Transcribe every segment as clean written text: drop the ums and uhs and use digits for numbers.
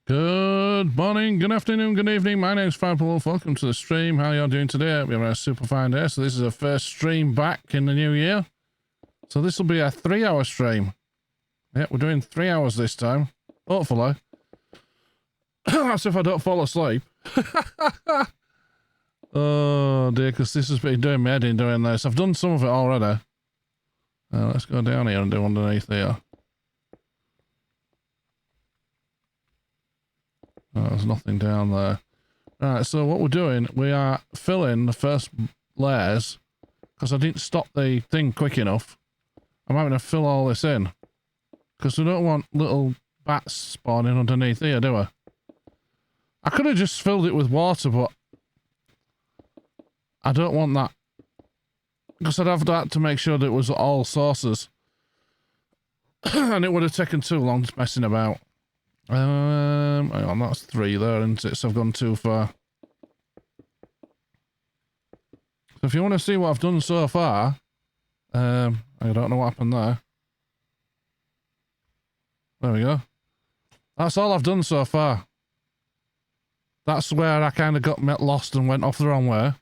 Good morning, good afternoon, good evening. My name's Wolf. Welcome to the stream. How y'all doing today? We're having a super fine day. So this is our first stream back in the new year. So this will be a 3-hour stream. Yeah, we're doing 3 hours this time. Hopefully. That's if I don't fall asleep. Oh dear, because this has been doing my head in doing this. I've done some of it already. Let's go down here and do underneath here. Oh, there's nothing down there. Right, so what we're doing, we are filling the first layers, because I didn't stop the thing quick enough. I'm having to fill all this in, because we don't want little bats spawning underneath here, do we? I could have just filled it with water, but I don't want that, because I'd have that to make sure that it was all sources. And it would have taken too long messing about. Hang on, that's 3 there, isn't it? So I've gone too far. So if you want to see what I've done so far, I don't know what happened there. There we go. That's all I've done so far. That's where I kind of got lost and went off the wrong way.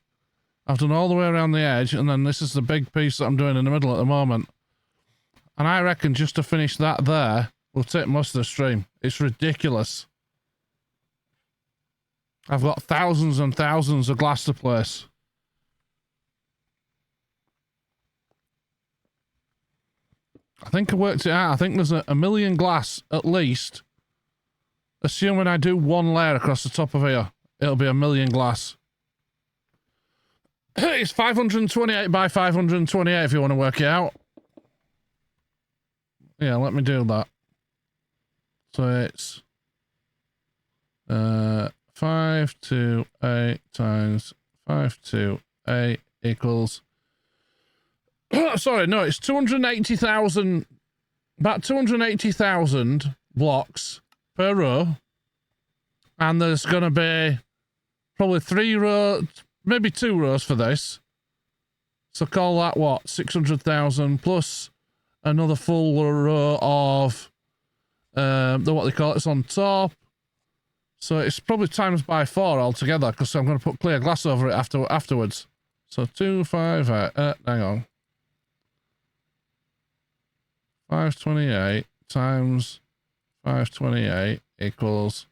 I've done all the way around the edge, and then this is the big piece that I'm doing in the middle at the moment. And I reckon just to finish that there will take most of the stream. It's ridiculous. I've got thousands and thousands of glass to place. I think I worked it out. I think there's a million glass at least. Assuming I do one layer across the top of here, it'll be a million glass. It's 528 by 528 if you want to work it out. Yeah, let me do that. So it's 528 times 528 equals... Sorry, no, it's 280,000... About 280,000 blocks per row. And there's going to be probably 3 rows, maybe 2 rows for this. So call that, what, 600,000 plus another full row of... what they call it's on top. So it's probably times by 4 altogether, because I'm going to put clear glass over it afterwards. So 258, hang on. 528 times 528 equals,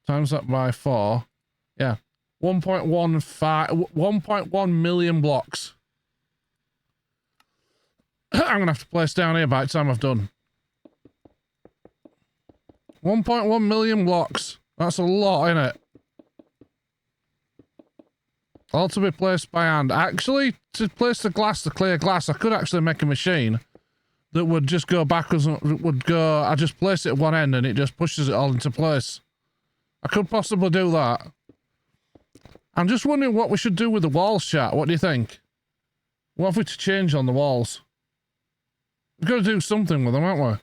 times that by 4, yeah, 1.1 million blocks. I'm going to have to place down here by the time I've done. 1.1 million blocks. That's a lot, isn't it? All to be placed by hand. Actually, to place the glass, the clear glass, I could actually make a machine that would just go backwards and would go... I just place it at one end and it just pushes it all into place. I could possibly do that. I'm just wondering what we should do with the walls, chat. What do you think? What have we to change on the walls? We've got to do something with them, haven't we?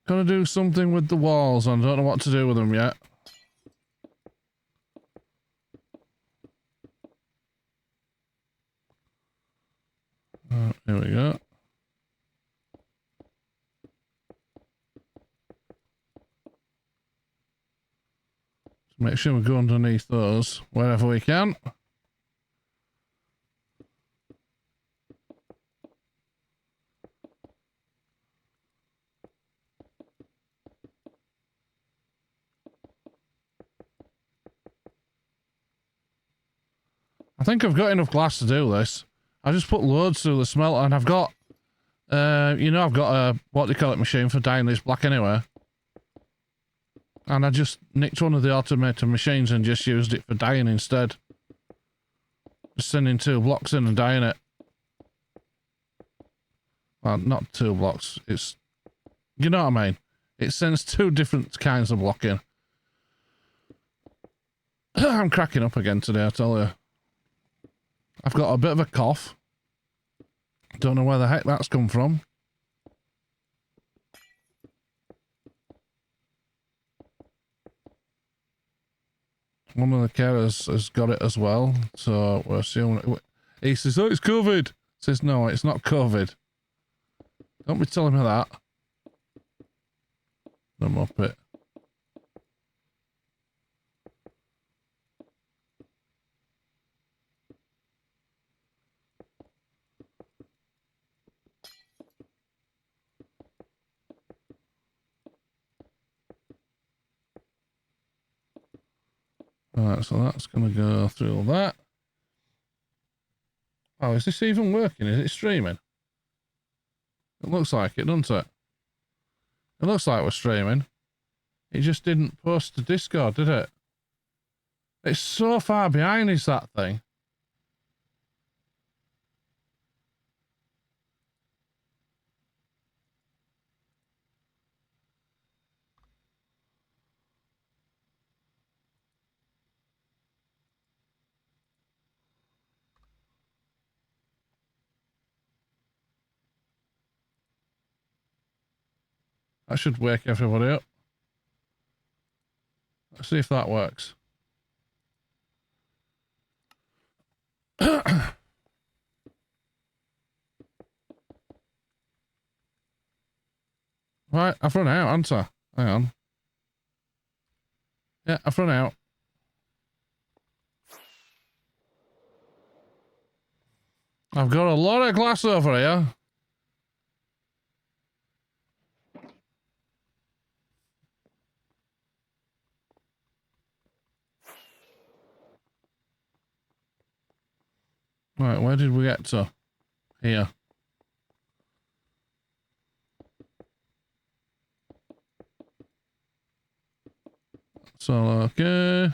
Gotta do something with the walls. I don't know what to do with them yet. Here we go. Make sure we go underneath those wherever we can. I think I've got enough glass to do this. I just put loads through the smelter, and I've got, you know, I've got a, what do you call it, machine for dyeing this black anyway. And I just nicked one of the automated machines and just used it for dyeing instead. Just sending 2 blocks in and dyeing it. Well, not 2 blocks, it's, you know what I mean? It sends 2 different kinds of block in. I'm cracking up again today, I tell you. I've got a bit of a cough. Don't know where the heck that's come from. One of the carers has got it as well, so we're assuming... He says, oh, it's COVID. Says, no, it's not COVID. Don't be telling me that. The Muppet. Right, so that's going to go through all that. Oh, is this even working? Is it streaming? It looks like it, doesn't it? It looks like we're streaming. It just didn't post to Discord, did it? It's so far behind, is that thing? That should wake everybody up. Let's see if that works. Right, I've run out, haven't I? Hang on. Yeah, I've run out. I've got a lot of glass over here. Right, where did we get to? Here. So, okay.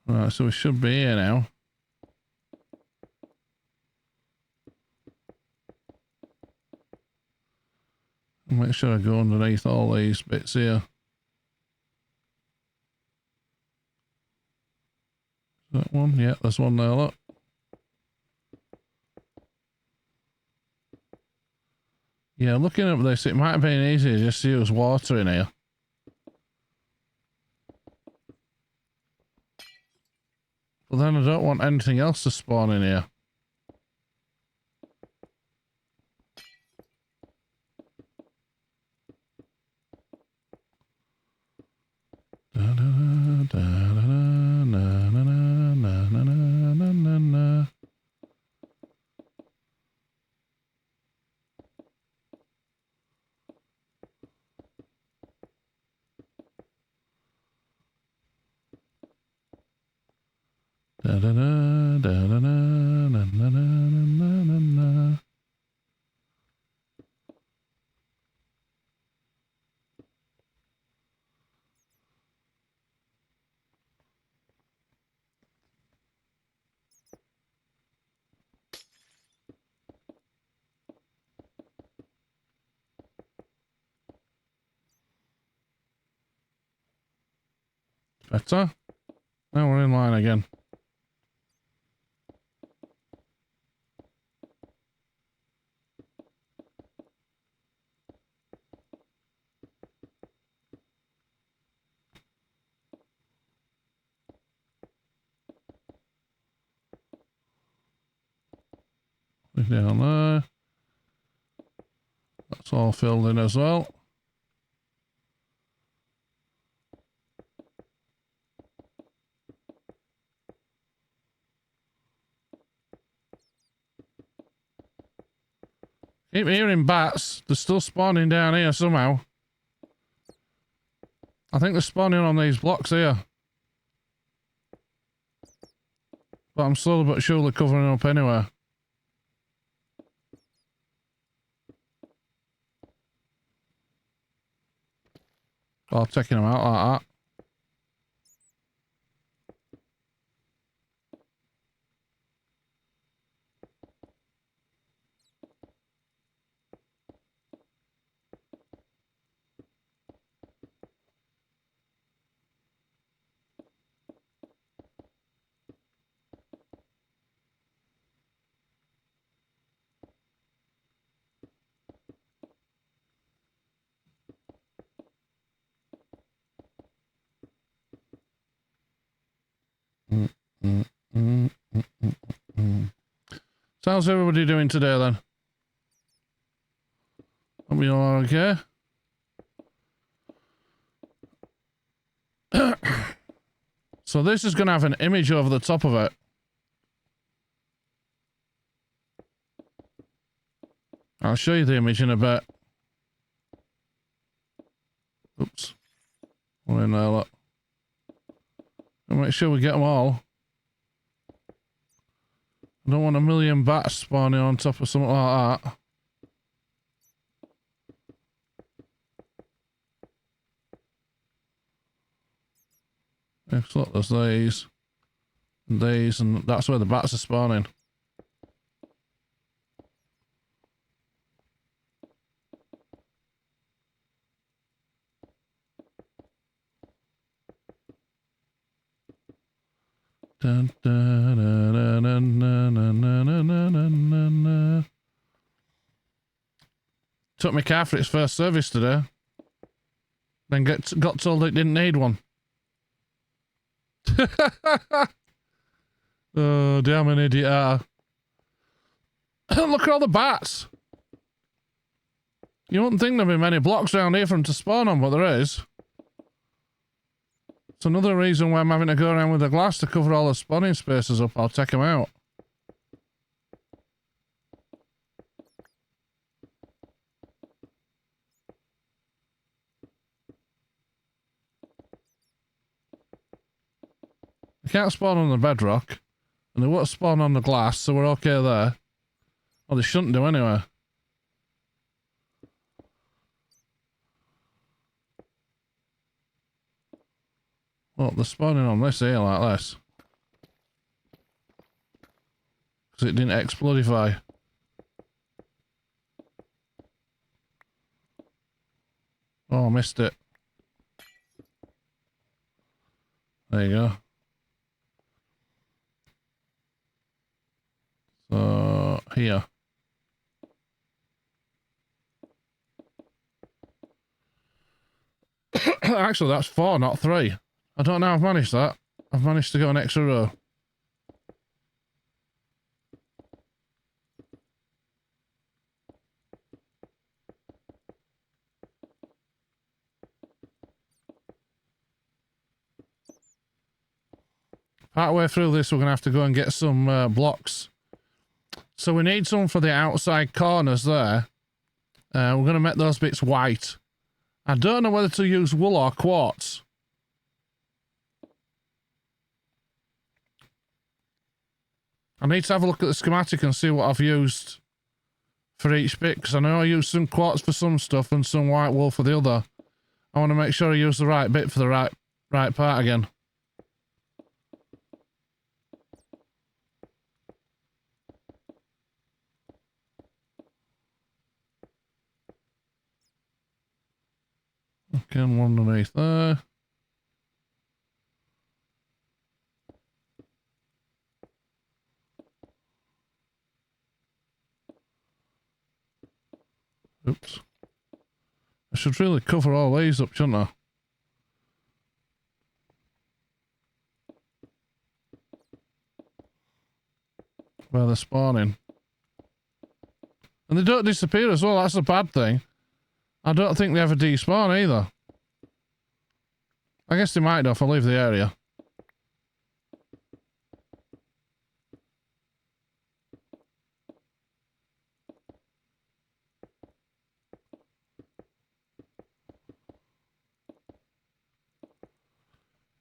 Right, so we should be here now. Make sure I go underneath all these bits here. Is that one? Yeah, there's one there, look. Yeah, looking at this, it might have been easier just to use water in here. But then I don't want anything else to spawn in here. Da, da, da, da, da, na, na, na, na, na, na, na, na. Da da da da da da na na na na na na. Better. Now we're in line again. Look down there. That's all filled in as well. Keep hearing bats. They're still spawning down here somehow. I think they're spawning on these blocks here. But I'm slowly but surely covering up anyway. Well, taking them out like that. How's everybody doing today then? Are we all okay? So this is going to have an image over the top of it. I'll show you the image in a bit. Oops. We're in there, look. And make sure we get them all. I don't want a million bats spawning on top of something like that. Next, look, there's these, and that's where the bats are spawning. Dun, dun, dun, dun, dun, dun, dun, dun, dun, dun, dun. Took my car for its first service today. Then got told it didn't need one. Oh, damn an idiot. Look at all the bats. You wouldn't think there'd be many blocks around here for them to spawn on, but there is. It's another reason why I'm having to go around with a glass to cover all the spawning spaces up. I'll take them out. They can't spawn on the bedrock, and they won't spawn on the glass, so we're okay there. Well, they shouldn't do anyway. Well, they're spawning on this here like this. Because it didn't explodify. Oh, I missed it. There you go. So, here. Actually, that's 4, not 3. I don't know how I've managed that. I've managed to go an extra row. Partway through this, we're going to have to go and get some blocks. So we need some for the outside corners there. We're going to make those bits white. I don't know whether to use wool or quartz. I need to have a look at the schematic and see what I've used for each bit, because I know I used some quartz for some stuff and some white wool for the other. I want to make sure I use the right bit for the right part again. Okay, and one underneath there. Oops. I should really cover all these up, shouldn't I? Where they're spawning. And they don't disappear as well, that's a bad thing. I don't think they ever despawn either. I guess they might do if I leave the area.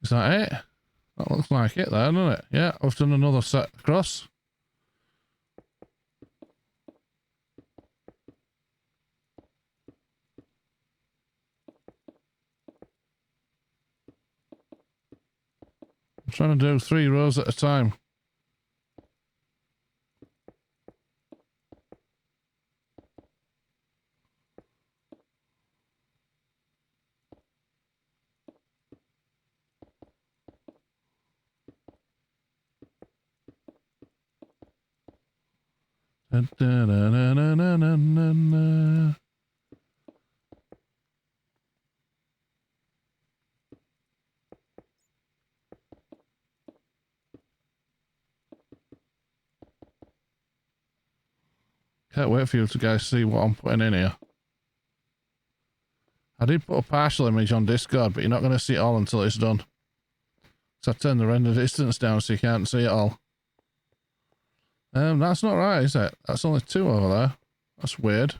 Is that it? That looks like it there, doesn't it? Yeah, I've done another set across. I'm trying to do 3 rows at a time. Da, da, da, da, da, da, da, da. Can't wait for you to guys see what I'm putting in here. I did put a partial image on Discord, but you're not going to see it all until it's done. So I turned the render distance down so you can't see it all. That's not right, is it? That's only 2 over there. That's weird.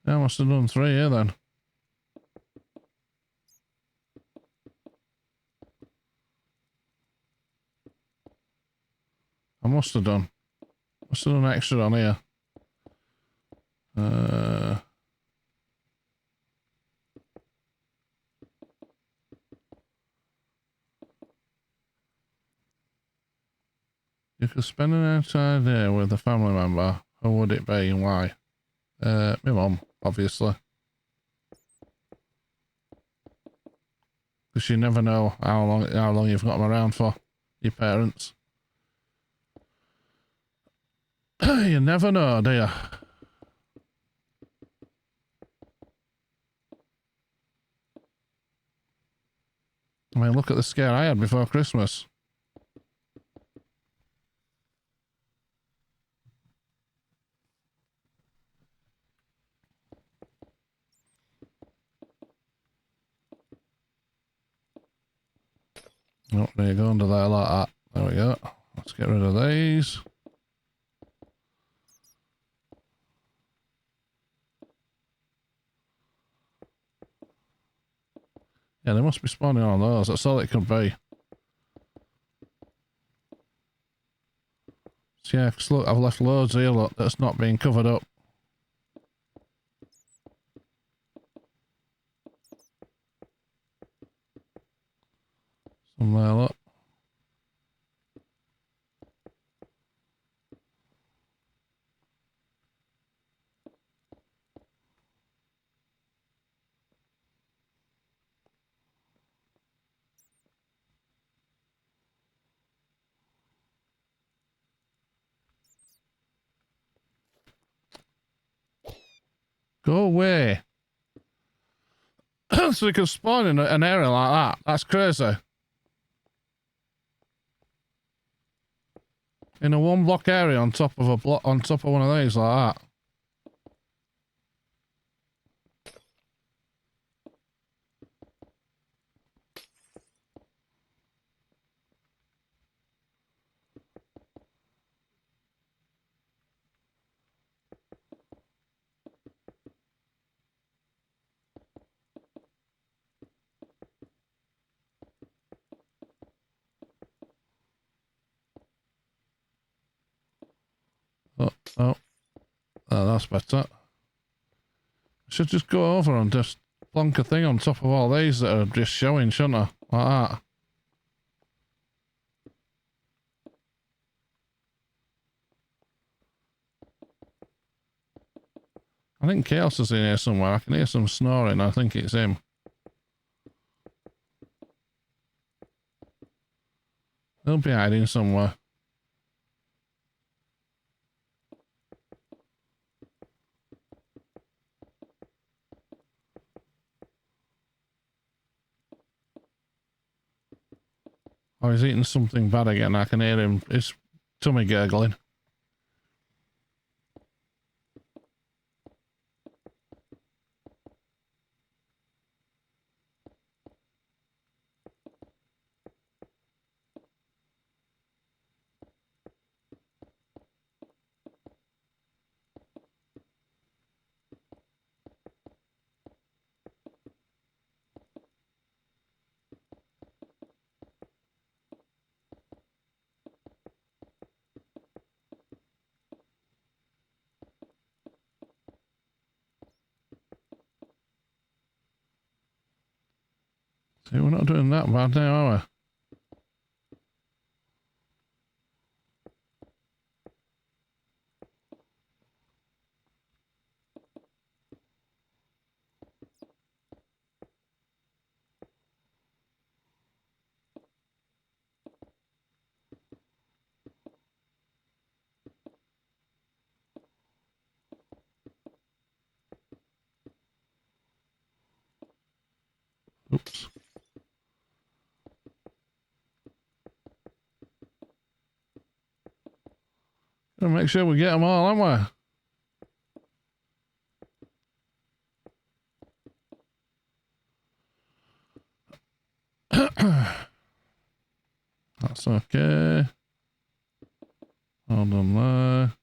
Yeah, I must have done 3 here then. I must have done. Must have done extra on here. You could spend an entire day with a family member. Who would it be and why? My mum, obviously. Because you never know how long you've got them around for. Your parents. You never know, do you? I mean, look at the scare I had before Christmas. Oh, there you go, under there like that. There we go. Let's get rid of these. Yeah, they must be spawning on those. That's all it could be. So yeah, cause look, I've left loads here, look, that's not being covered up. Some there, look. Go away. So they can spawn in an area like that. That's crazy. In a 1 block area on top of a block, on top of one of these like that. Oh, that's better. I should just go over and just plonk a thing on top of all these that are just showing, shouldn't I? Like that. I think Chaos is in here somewhere. I can hear some snoring. I think it's him. He'll be hiding somewhere. Oh, he's eating something bad again. I can hear him. His tummy gurgling. See, we're not doing that bad now, are we? Oops. Gotta make sure we get them all, haven't we? That's okay. Hold on there.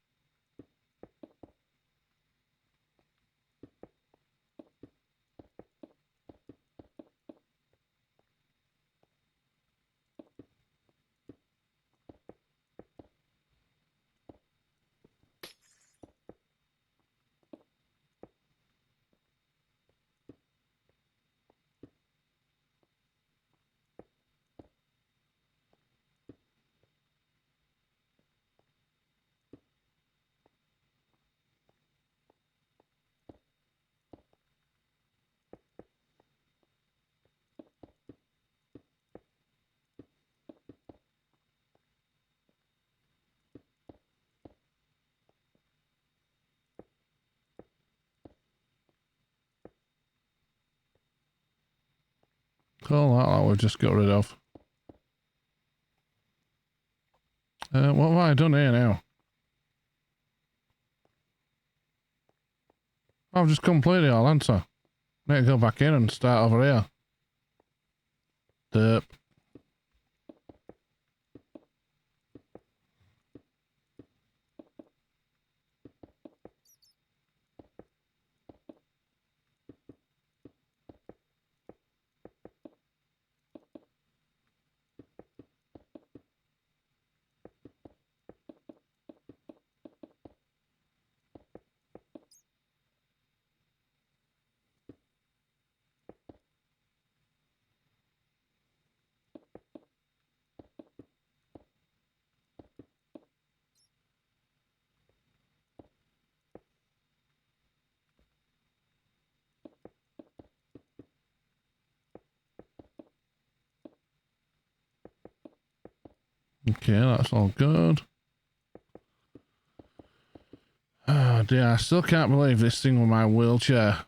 Cool, that we've just got rid of. What have I done here now? I've just completed all, haven't I? Need to go back in and start over here. Derp. Okay, that's all good. Oh dear, I still can't believe this thing with my wheelchair.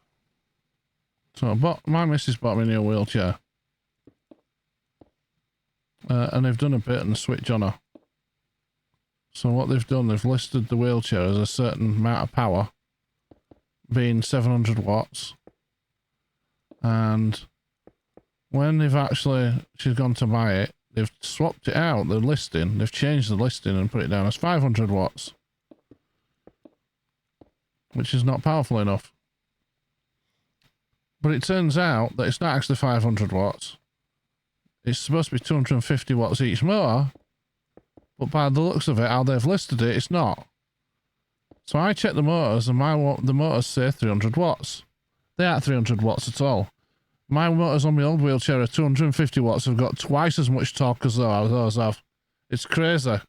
So my missus bought me a new wheelchair. And they've done a bit and switch on her. So what they've done, they've listed the wheelchair as a certain amount of power, being 700 watts. And when she's gone to buy it, they've swapped it out, the listing, they've changed the listing and put it down as 500 watts. Which is not powerful enough. But it turns out that it's not actually 500 watts. It's supposed to be 250 watts each motor. But by the looks of it, how they've listed it, it's not. So I checked the motors and the motors say 300 watts. They aren't 300 watts at all. My motors on my old wheelchair are 250 watts. Have got twice as much torque as those have. It's crazy.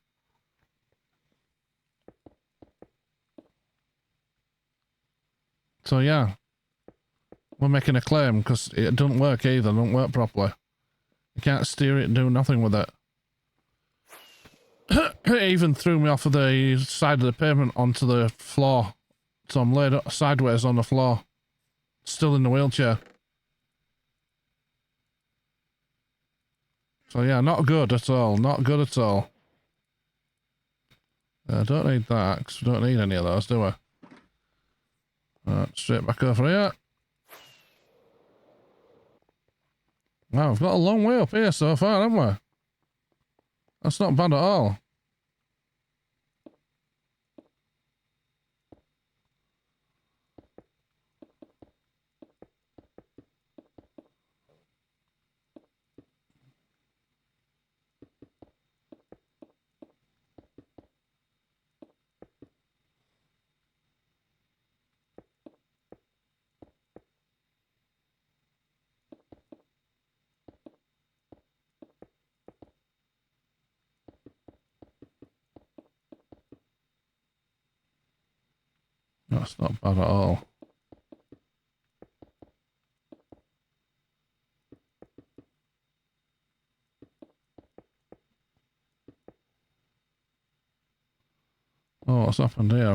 So yeah, we're making a claim because it doesn't work either. It doesn't work properly. You can't steer it and do nothing with it. It even threw me off of the side of the pavement onto the floor. So I'm laid sideways on the floor. Still in the wheelchair. So yeah, not good at all. Not good at all. I don't need that, because we don't need any of those, do we? Straight back over here. Wow, we've got a long way up here so far, haven't we? That's not bad at all. That's not bad at all. Oh, what's happened here?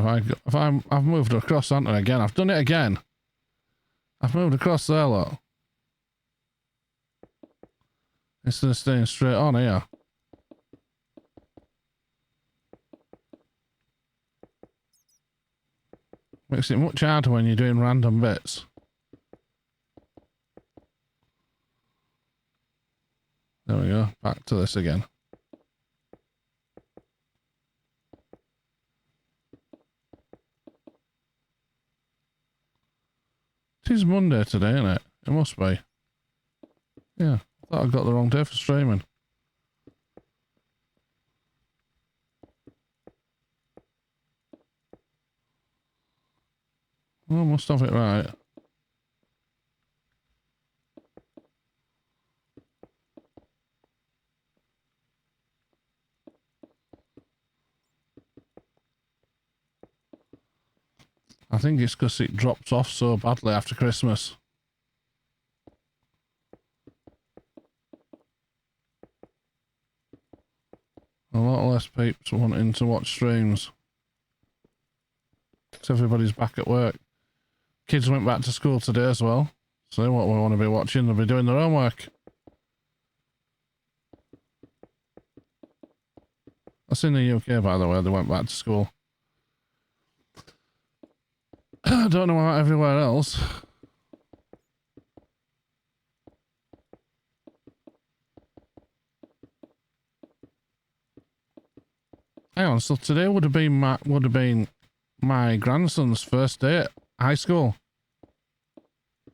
I've moved across, haven't I, again? I've done it again. I've moved across there, look. Instead of staying straight on here. Makes it much harder when you're doing random bits. There we go. Back to this again. It is Monday today, isn't it? It must be. Yeah, I thought I got the wrong day for streaming. Well, I must have it right. I think it's because it dropped off so badly after Christmas. A lot less peeps wanting to watch streams. Because everybody's back at work. Kids went back to school today as well. So what we want to be watching, they'll be doing their homework. That's in the UK, by the way, they went back to school. I don't know about everywhere else. Hang on, so today would have been my grandson's first day at high school.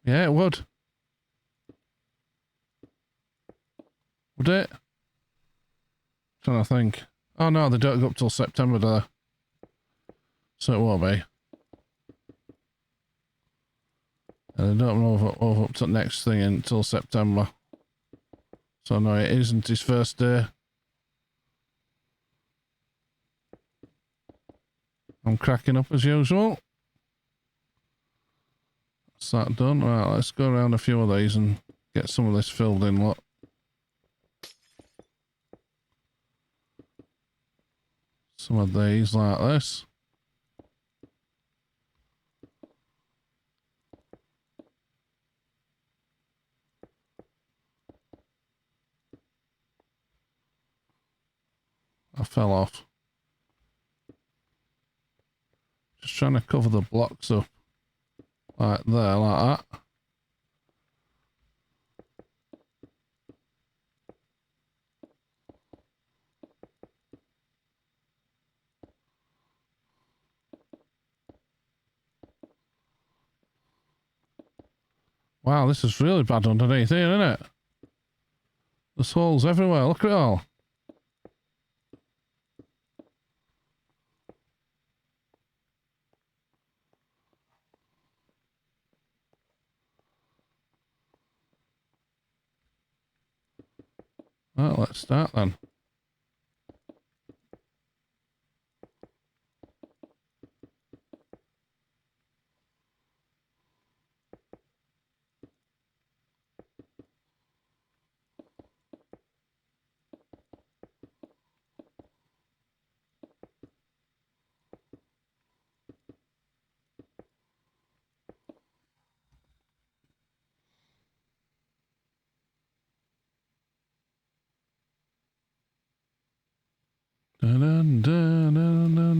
Yeah, it would. Would it? Trying to think. Oh no, they don't go up till September, do they? So it won't be. And they don't move up to the next thing until September. So no, it isn't his first day. I'm cracking up as usual. That's that done. Right, let's go around a few of these and get some of this filled in, look. Some of these like this. I fell off. Just trying to cover the blocks up. Like there, like that. Wow, this is really bad underneath here, isn't it? There's holes everywhere, look at it all. Right, let's start then.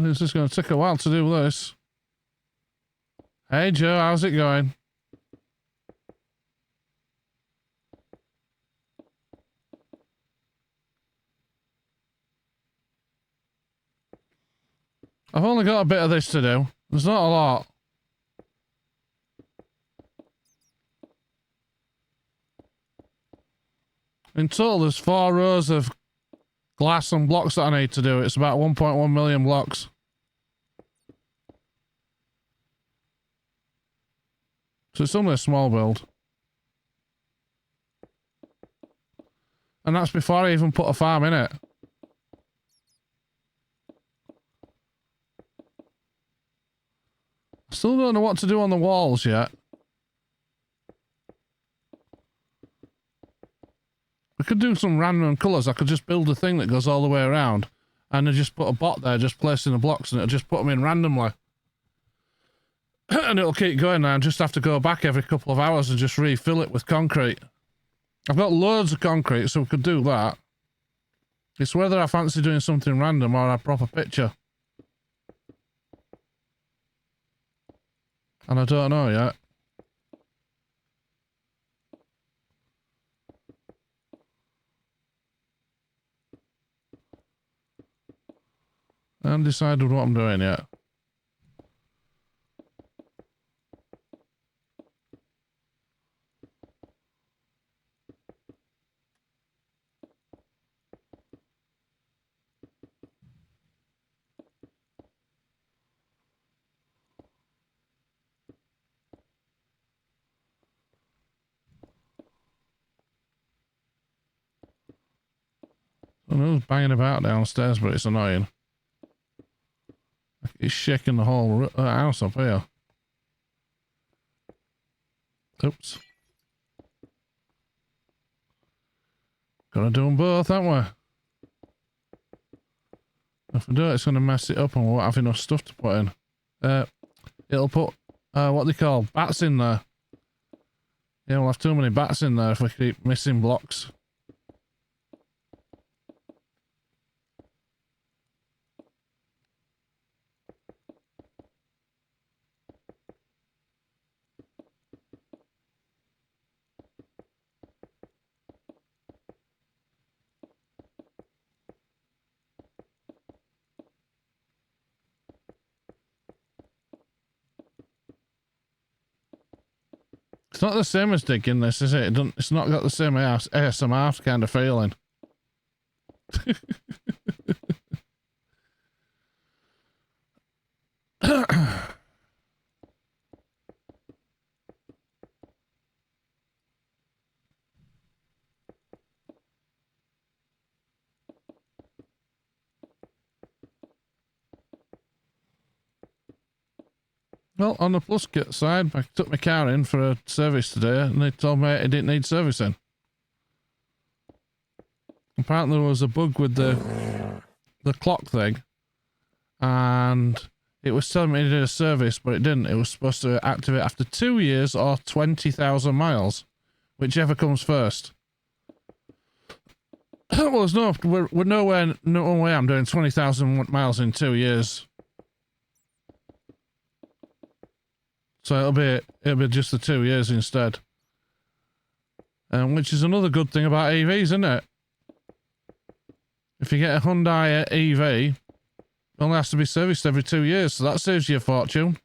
It's just going to take a while to do this. Hey Joe, how's it going? I've only got a bit of this to do. There's not a lot. In total, there's 4 rows of glass and blocks that I need to do. It's about 1.1 million blocks. So it's only a small build. And that's before I even put a farm in it. I still don't know what to do on the walls yet. I could do some random colours. I could just build a thing that goes all the way around. And then just put a bot there, just placing the blocks, and it'll just put them in randomly. And it'll keep going now. I just have to go back every couple of hours and just refill it with concrete. I've got loads of concrete, so we could do that. It's whether I fancy doing something random or a proper picture. And I don't know yet. I haven't decided what I'm doing yet. I know it's banging about downstairs, but it's annoying. It's shaking the whole house up here. Oops. Gotta do them both, haven't we? If I do it, it's gonna mess it up and we won't have enough stuff to put in. It'll put, what they call, bats in there. Yeah, we'll have too many bats in there if we keep missing blocks. It's not the same as digging this, is it? It's not got the same ASMR kind of feeling. Well, on the plus side, I took my car in for a service today and they told me it didn't need servicing. Apparently there was a bug with the clock thing and it was telling me it did a service, but it didn't. It was supposed to activate after 2 years or 20,000 miles, whichever comes first. Well, we're nowhere, no way I'm doing 20,000 miles in 2 years. So it'll be just the 2 years instead. Which is another good thing about EVs, isn't it? If you get a Hyundai EV, it only has to be serviced every 2 years, so that saves you a fortune.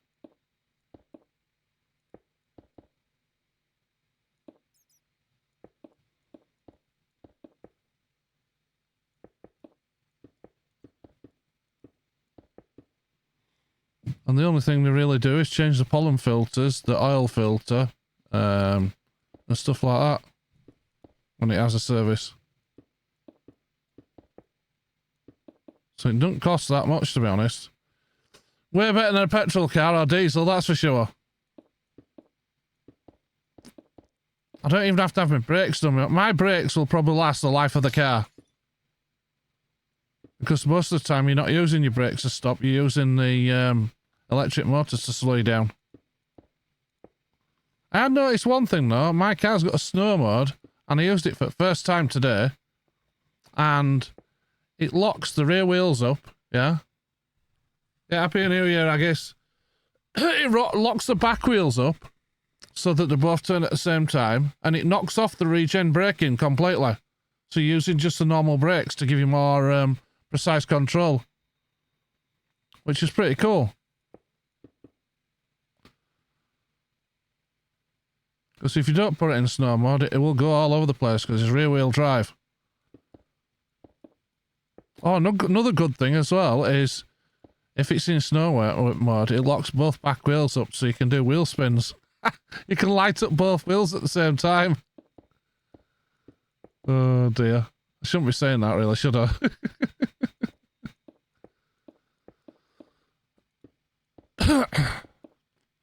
And the only thing they really do is change the pollen filters, the oil filter, and stuff like that when it has a service. So it doesn't cost that much, to be honest. Way better than a petrol car or diesel, that's for sure. I don't even have to have my brakes done. My brakes will probably last the life of the car. Because most of the time you're not using your brakes to stop, you're using the electric motors to slow you down. I had noticed one thing though, my car's got a snow mode, and I used it for the first time today, and it locks the rear wheels up, yeah? Yeah, Happy New Year, I guess. It locks the back wheels up, so that they both turn at the same time, and it knocks off the regen braking completely. So you're using just the normal brakes to give you more precise control. Which is pretty cool. Because if you don't put it in snow mode, it will go all over the place because it's rear wheel drive. Oh, another good thing as well is if it's in snow mode, it locks both back wheels up so you can do wheel spins. You can light up both wheels at the same time. Oh dear. I shouldn't be saying that really, should I?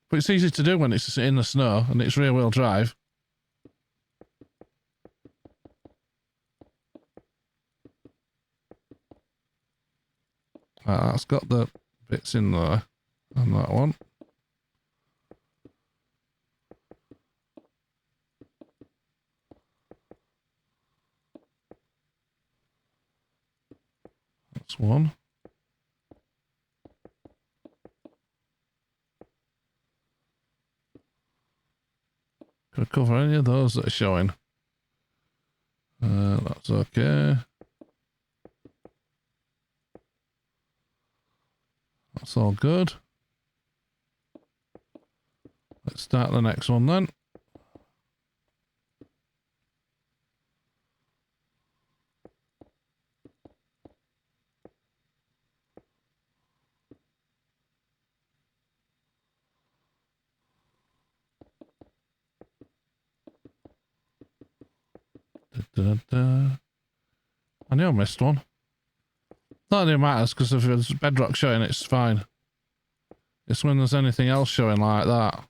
But it's easy to do when it's in the snow and it's rear wheel drive. That's got the bits in there on that one. That's one. cover any of those that are showing. That's okay. That's all good. Let's start the next one then. I knew I missed one. Not that it matters, because if there's bedrock showing, it's fine. It's when there's anything else showing like that.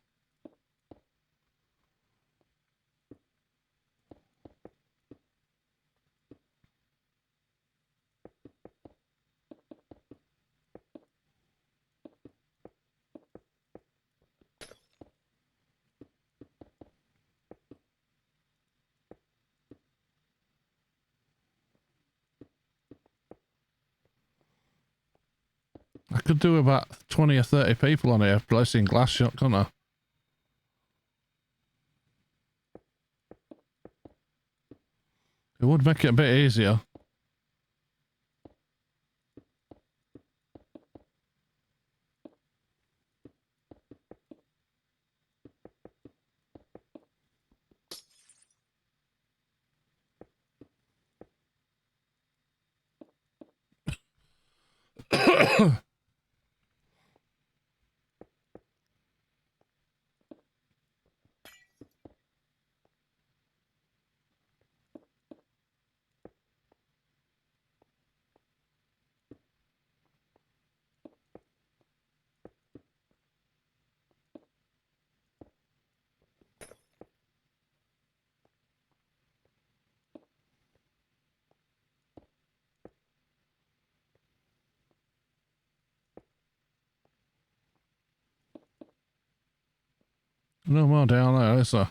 I could do about 20 or 30 people on here placing glass shot, couldn't I? It would make it a bit easier. No more down there, is there?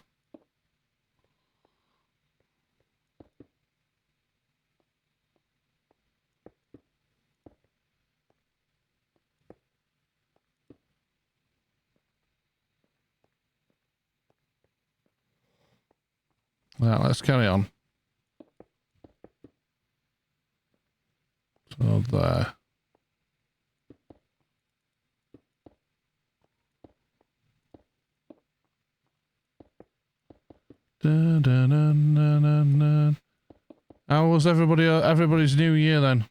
Right, let's carry on. So there. Dun, dun, dun, dun, dun, dun. How was everybody's New Year then?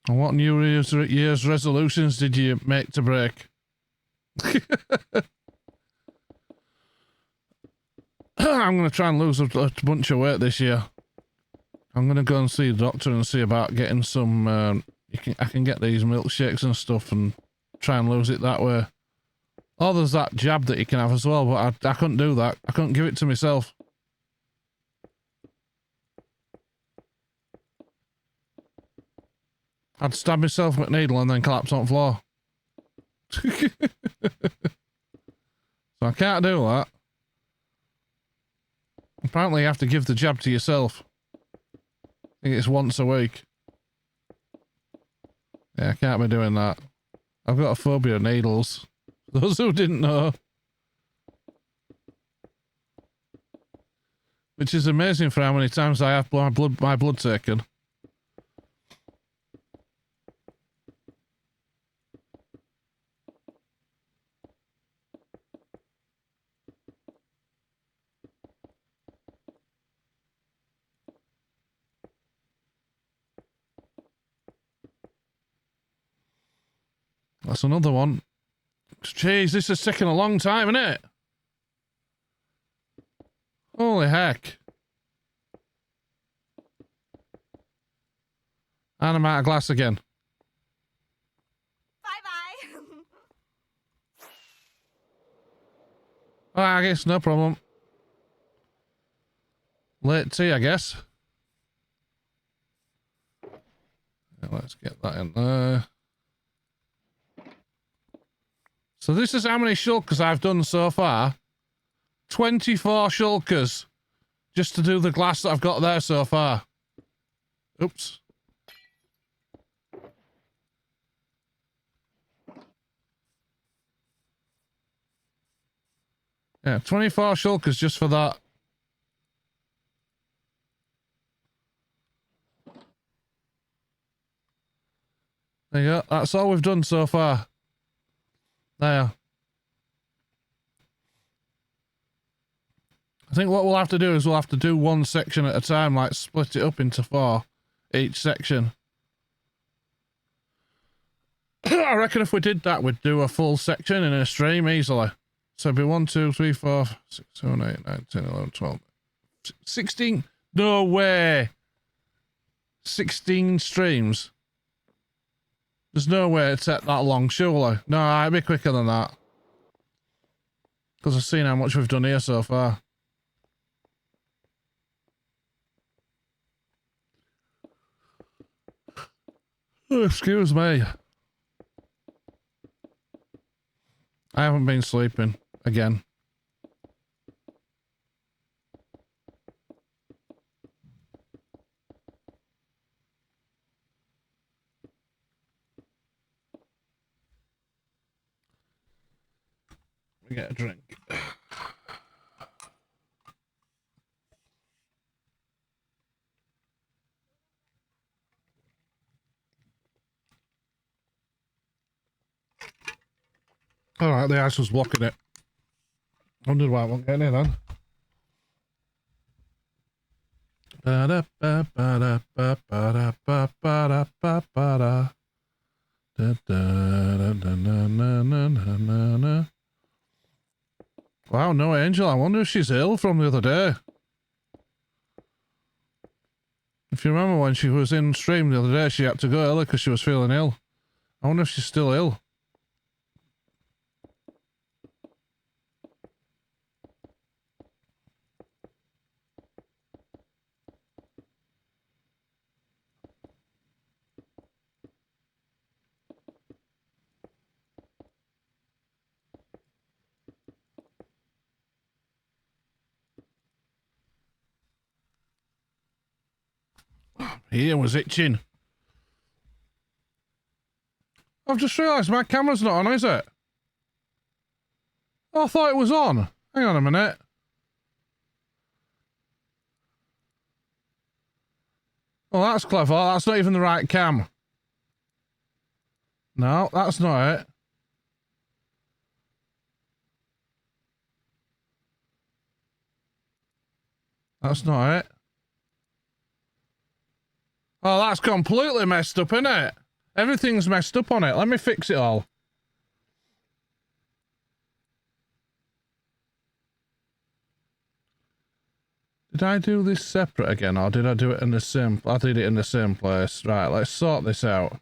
And what New Year's resolutions did you make to break? I'm going to try and lose a bunch of weight this year. I'm going to go and see the doctor and see about getting some, I can get these milkshakes and stuff and try and lose it that way. Oh, there's that jab that you can have as well, but I couldn't do that. I couldn't give it to myself. I'd stab myself with a needle and then collapse on the floor. So I can't do that. Apparently you have to give the jab to yourself. I think it's once a week. Yeah, I can't be doing that. I've got a phobia of needles. Those who didn't know. Which is amazing for how many times I have my blood taken. That's another one. Jeez, this is taking a long time, isn't it? Holy heck. And I'm out of glass again. Bye-bye. I guess, no problem. Late tea, I guess. Yeah, let's get that in there. So this is how many shulkers I've done so far. 24 shulkers. Just to do the glass that I've got there so far. Oops. Yeah, 24 shulkers just for that. There you go. That's all we've done so far. There. I think what we'll have to do is we'll have to do one section at a time, like split it up into 4 each section. I reckon if we did that, we'd do a full section in a stream easily. So it'd be 1, 2, 3, 4, 6, 7, 8, 9, 10, 11, 12, 16. No way. 16 streams. There's no way it'd take that long, surely. No, it'd be quicker than that. Because I've seen how much we've done here so far. Oh, excuse me. I haven't been sleeping again. We get a drink. All right, the ice was blocking it. Wondered why I won't get any then. Wow, no Angel. I wonder if she's ill from the other day. If you remember when she was in stream the other day, she had to go early because she was feeling ill. I wonder if she's still ill. Ear was itching. I've just realised my camera's not on, is it? Oh, I thought it was on. Hang on a minute. Oh, that's clever. That's not even the right cam. No, that's not it. That's not it. Oh, that's completely messed up, isn't it? Everything's messed up on it. Let me fix it all. Did I do this separate again, or did I do it in the same... I did it in the same place. Right, let's sort this out.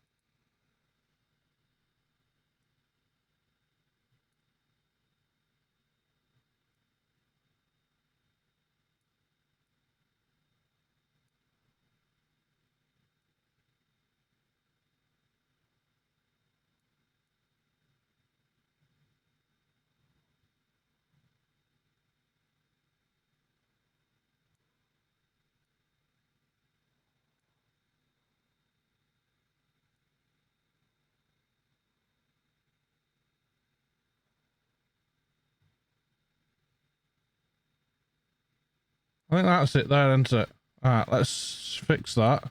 I think that's it there, isn't it? Alright, let's fix that.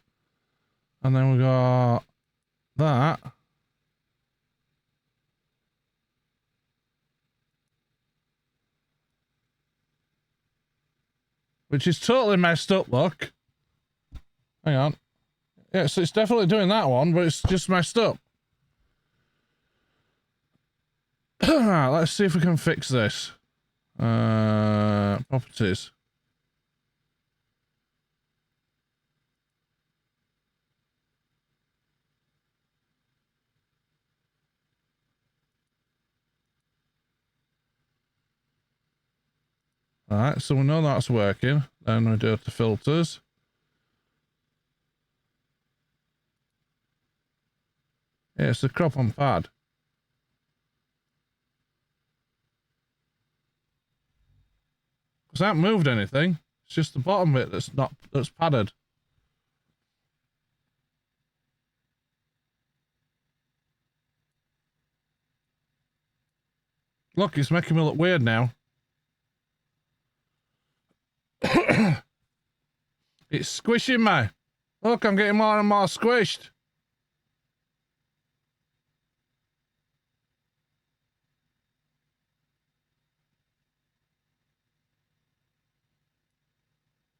And then we got that. Which is totally messed up, look. Hang on. Yeah, so it's definitely doing that one, but it's just messed up. Alright, let's see if we can fix this. Properties. Alright, so we know that's working. Then we do the filters. Yeah, it's the crop on pad. Because I haven't moved anything. It's just the bottom bit that's padded. Look, it's making me look weird now. It's squishing me. Look, I'm getting more and more squished.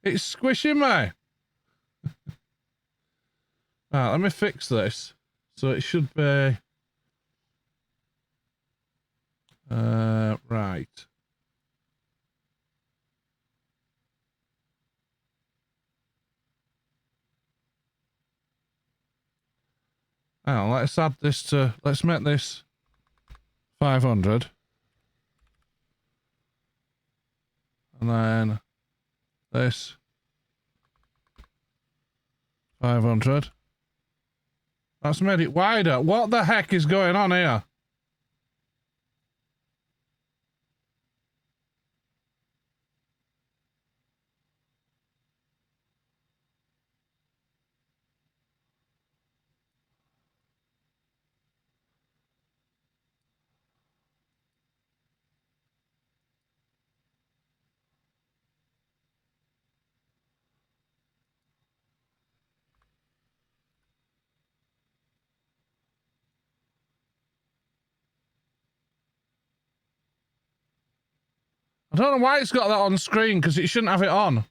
It's squishing me. Right, let me fix this. So it should be... right. Now, let's add this to... Let's make this 500. And then this 500. That's made it wider. What the heck is going on here? I don't know why it's got that on screen, because it shouldn't have it on.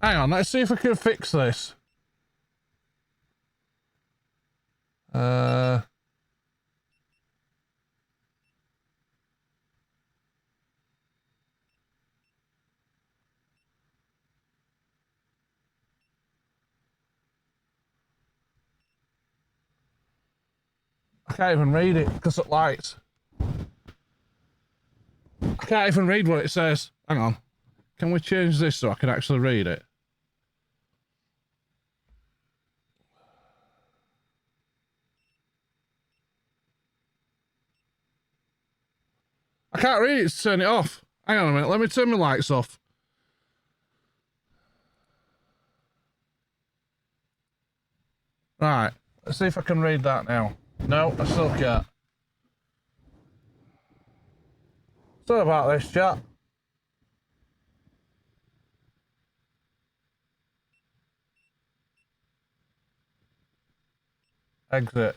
Hang on, let's see if I can fix this. I can't even read it because of lights. I can't even read what it says. Hang on. Can we change this so I can actually read it? I can't read it to turn it off. Hang on a minute, let me turn my lights off. Right, let's see if I can read that now. No, I still can't. Sorry about this, chat. Exit.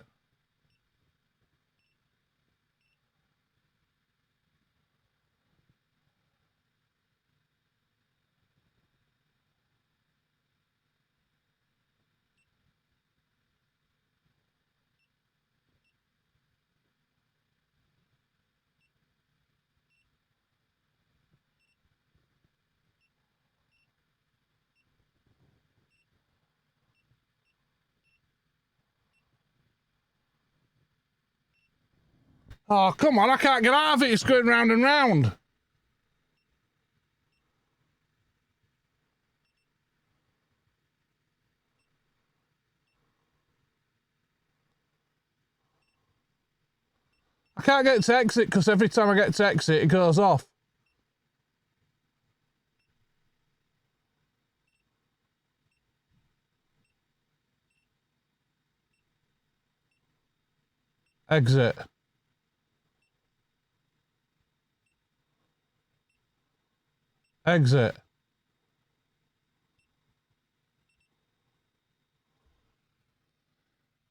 Oh, come on, I can't get out of it. It's going round and round. I can't get to exit because every time I get to exit, it goes off. Exit. Exit.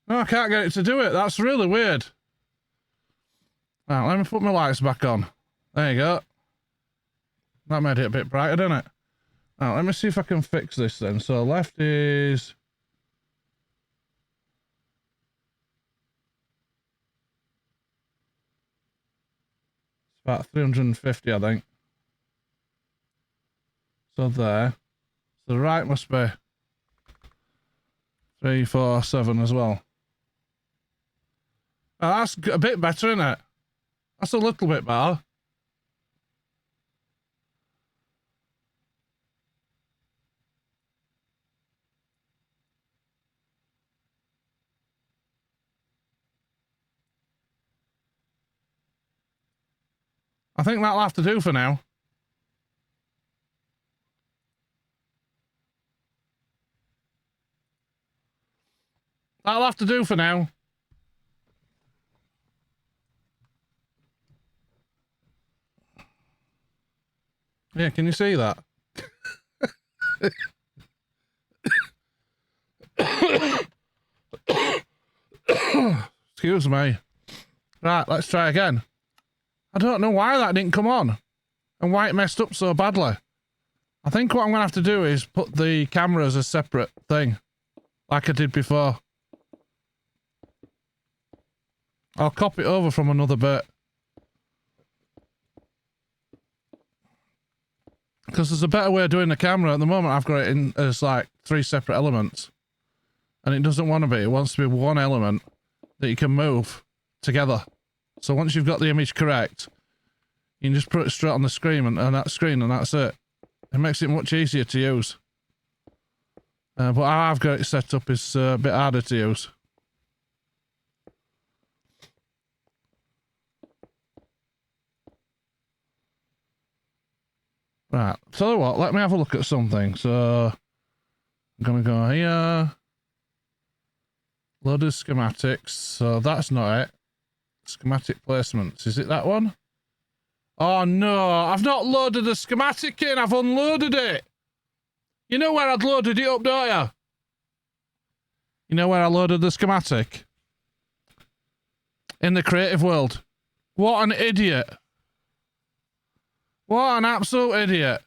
No, I can't get it to do it. That's really weird. Right, let me put my lights back on. There you go. That made it a bit brighter, didn't it? Now, let me see if I can fix this then. So left is... it's about 350, I think. So there. So the right must be 347 as well. Oh, that's a bit better, isn't it? That's a little bit better. I think that'll have to do for now. That'll have to do for now. Yeah, can you see that? Excuse me. Right, let's try again. I don't know why that didn't come on and why it messed up so badly. I think what I'm going to have to do is put the camera as a separate thing, like I did before. I'll copy it over from another bit. Because there's a better way of doing the camera. At the moment, I've got it in as like 3 separate elements. And it doesn't want to be. It wants to be one element that you can move together. So once you've got the image correct, you can just put it straight on the screen and that's it. It makes it much easier to use. But how I've got it set up is a bit harder to use. Right, tell you what, let me have a look at something. So, I'm gonna go here. Load of schematics. So that's not it. Schematic placements. Is it that one? Oh no, I've not loaded the schematic in, I've unloaded it. You know where I'd loaded it up, don't you? You know where I loaded the schematic? In the creative world. What an idiot. What an absolute idiot.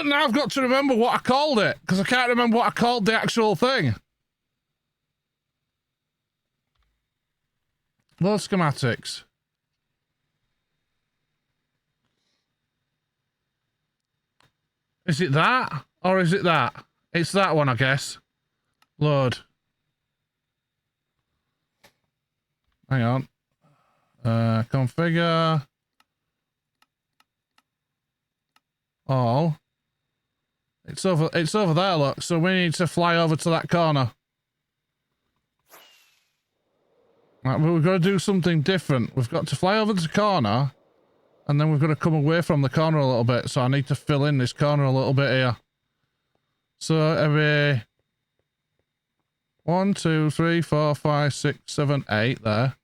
Now I've got to remember what I called it, because I can't remember what I called the actual thing. Those schematics. Is it that? Or is it that? It's that one, I guess. Load. Hang on. Configure. All. It's over there, look. So we need to fly over to that corner. Right, but we've got to do something different. We've got to fly over to the corner, and then we've got to come away from the corner a little bit. So I need to fill in this corner a little bit here. So it'll be 1, 2, 3, 4, 5, 6, 7, 8 there.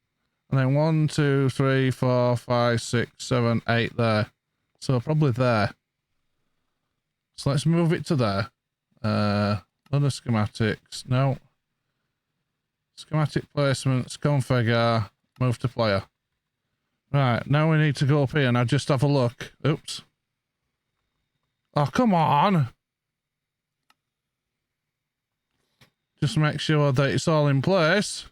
And then 1, 2, 3, 4, 5, 6, 7, 8 there. So probably there. So let's move it to there. Other schematics. No. Schematic placements. Configure. Move to player. Right. Now we need to go up here and I just have a look. Oops. Oh, come on. Just make sure that it's all in place.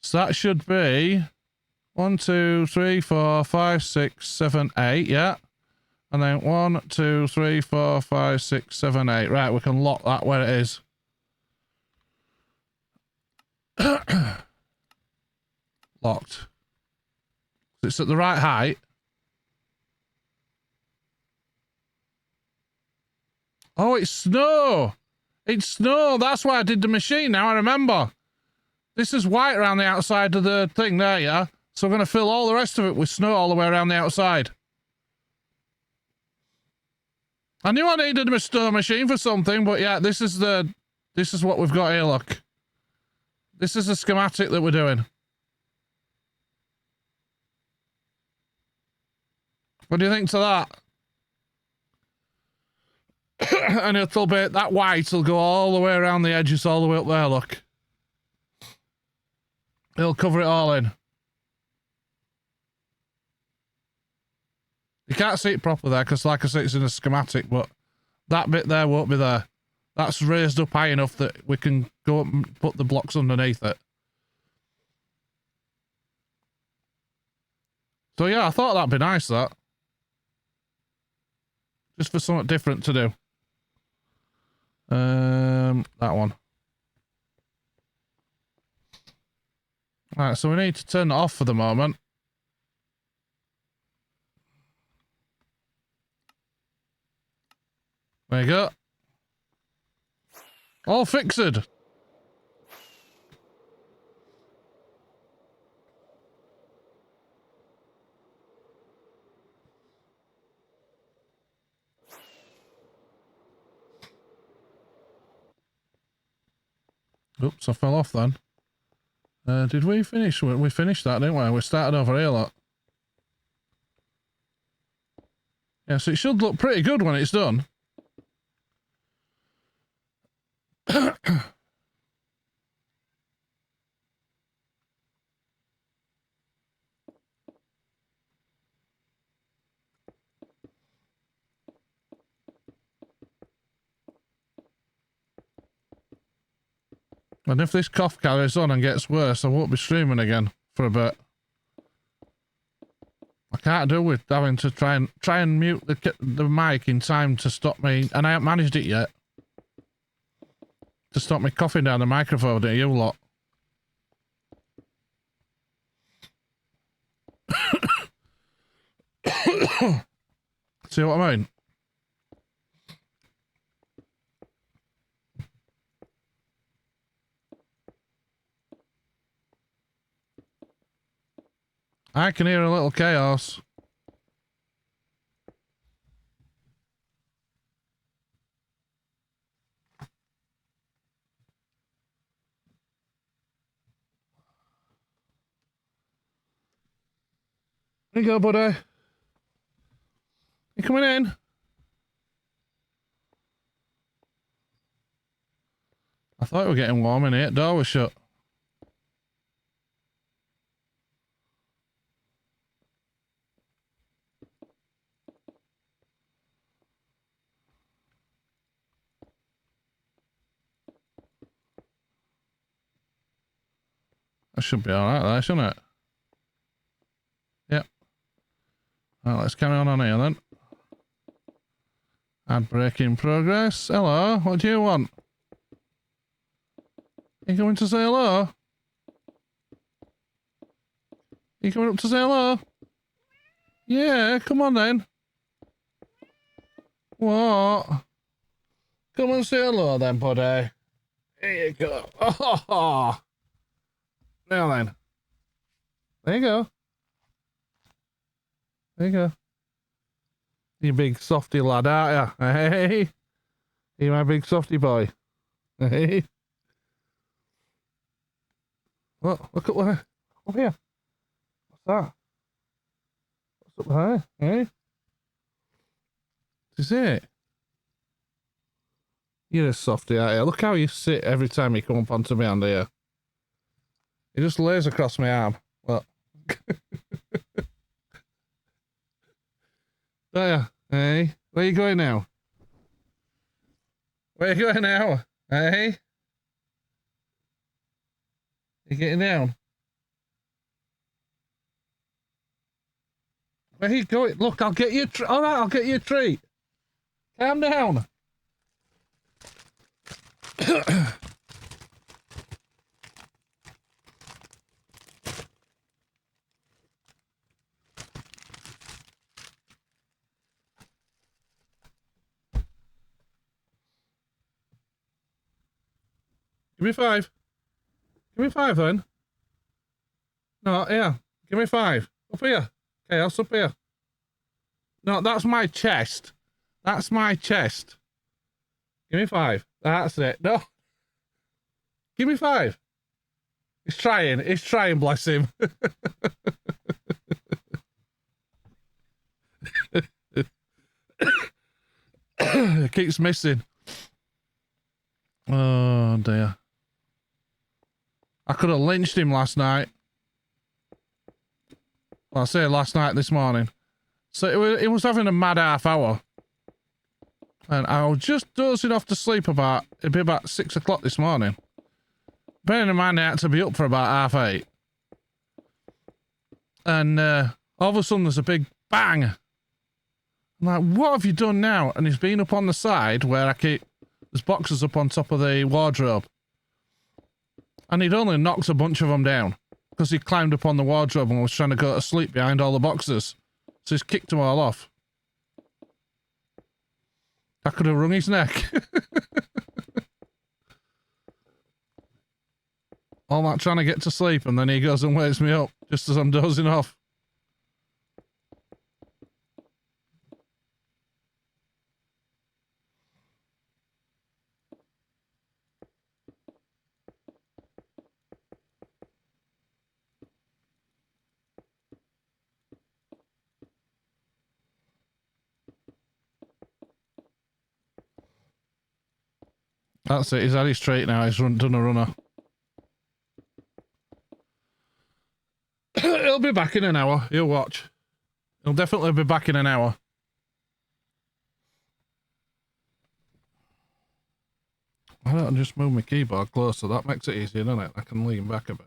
So that should be 1, 2, 3, 4, 5, 6, 7, 8. Yeah. And then 1, 2, 3, 4, 5, 6, 7, 8. Right, we can lock that where it is. Locked. It's at the right height. Oh, it's snow. It's snow. That's why I did the machine. Now I remember. This is white around the outside of the thing there, yeah? So I'm going to fill all the rest of it with snow all the way around the outside. I knew I needed a snow machine for something, but yeah, this is what we've got here, look. This is the schematic that we're doing. What do you think to that? And it'll be, that white will go all the way around the edges, all the way up there, look. It'll cover it all in. You can't see it properly there, because like I said, it's in a schematic, but that bit there won't be there. That's raised up high enough that we can go up and put the blocks underneath it. So yeah, I thought that'd be nice, that. Just for something different to do. That one. Alright, so we need to turn it off for the moment. There you go. All fixed. Oops, I fell off then. Did we finish? We finished that, didn't we? We started over here, look. Yeah, so it should look pretty good when it's done. And if this cough carries on and gets worse, I won't be streaming again for a bit. I can't do with having to try and mute the mic in time to stop me, and I haven't managed it yet. To stop me coughing down the microphone at you lot. See what I mean? I can hear a little chaos. There you go, buddy. You coming in? I thought we were getting warm in here. Door was shut. That should be alright there, shouldn't it? Yep. Well, let's carry on here then. Ad break in progress. Hello, what do you want? You coming to say hello? You coming up to say hello? Yeah, come on then. What? Come and say hello then, buddy. Here you go. Oh, now then. There you go. There you go. You big softy lad, aren't you? Hey. You my big softy boy. Hey. What? Look up there. Up here. What's that? What's up there? Hey? Is it? You're a softy, aren't you? Look how you sit every time you come up onto me under here. He just lays across my arm. Look. There. Hey? Where you going now? Where you going now? Hey? You getting down? Where you going? Look, I'll get you a alright, I'll get you a treat. Calm down. Give me 5. Give me 5 then. No, here. Give me 5. Up here. Chaos, up here. No, that's my chest. That's my chest. Give me 5. That's it. No. Give me 5. He's trying. He's trying, bless him. It keeps missing. Oh, dear. I could have lynched him last night. Well, I say last night, this morning. So it was having a mad half hour. And I was just dozing off to sleep it'd be about 6 o'clock this morning. Bearing in mind I had to be up for about 8:30. And all of a sudden there's a big bang. I'm like, what have you done now? And he's been up on the side where there's boxes up on top of the wardrobe. And he'd only knocked a bunch of them down. Because he climbed up on the wardrobe and was trying to go to sleep behind all the boxes. So he's kicked them all off. I could have wrung his neck. All that trying to get to sleep, and then he goes and wakes me up just as I'm dozing off. That's it. He's had his treat now. He's done a runner. He'll be back in an hour. You'll watch. He'll definitely be back in an hour. Why don't I just move my keyboard closer? That makes it easier, doesn't it? I can lean back a bit.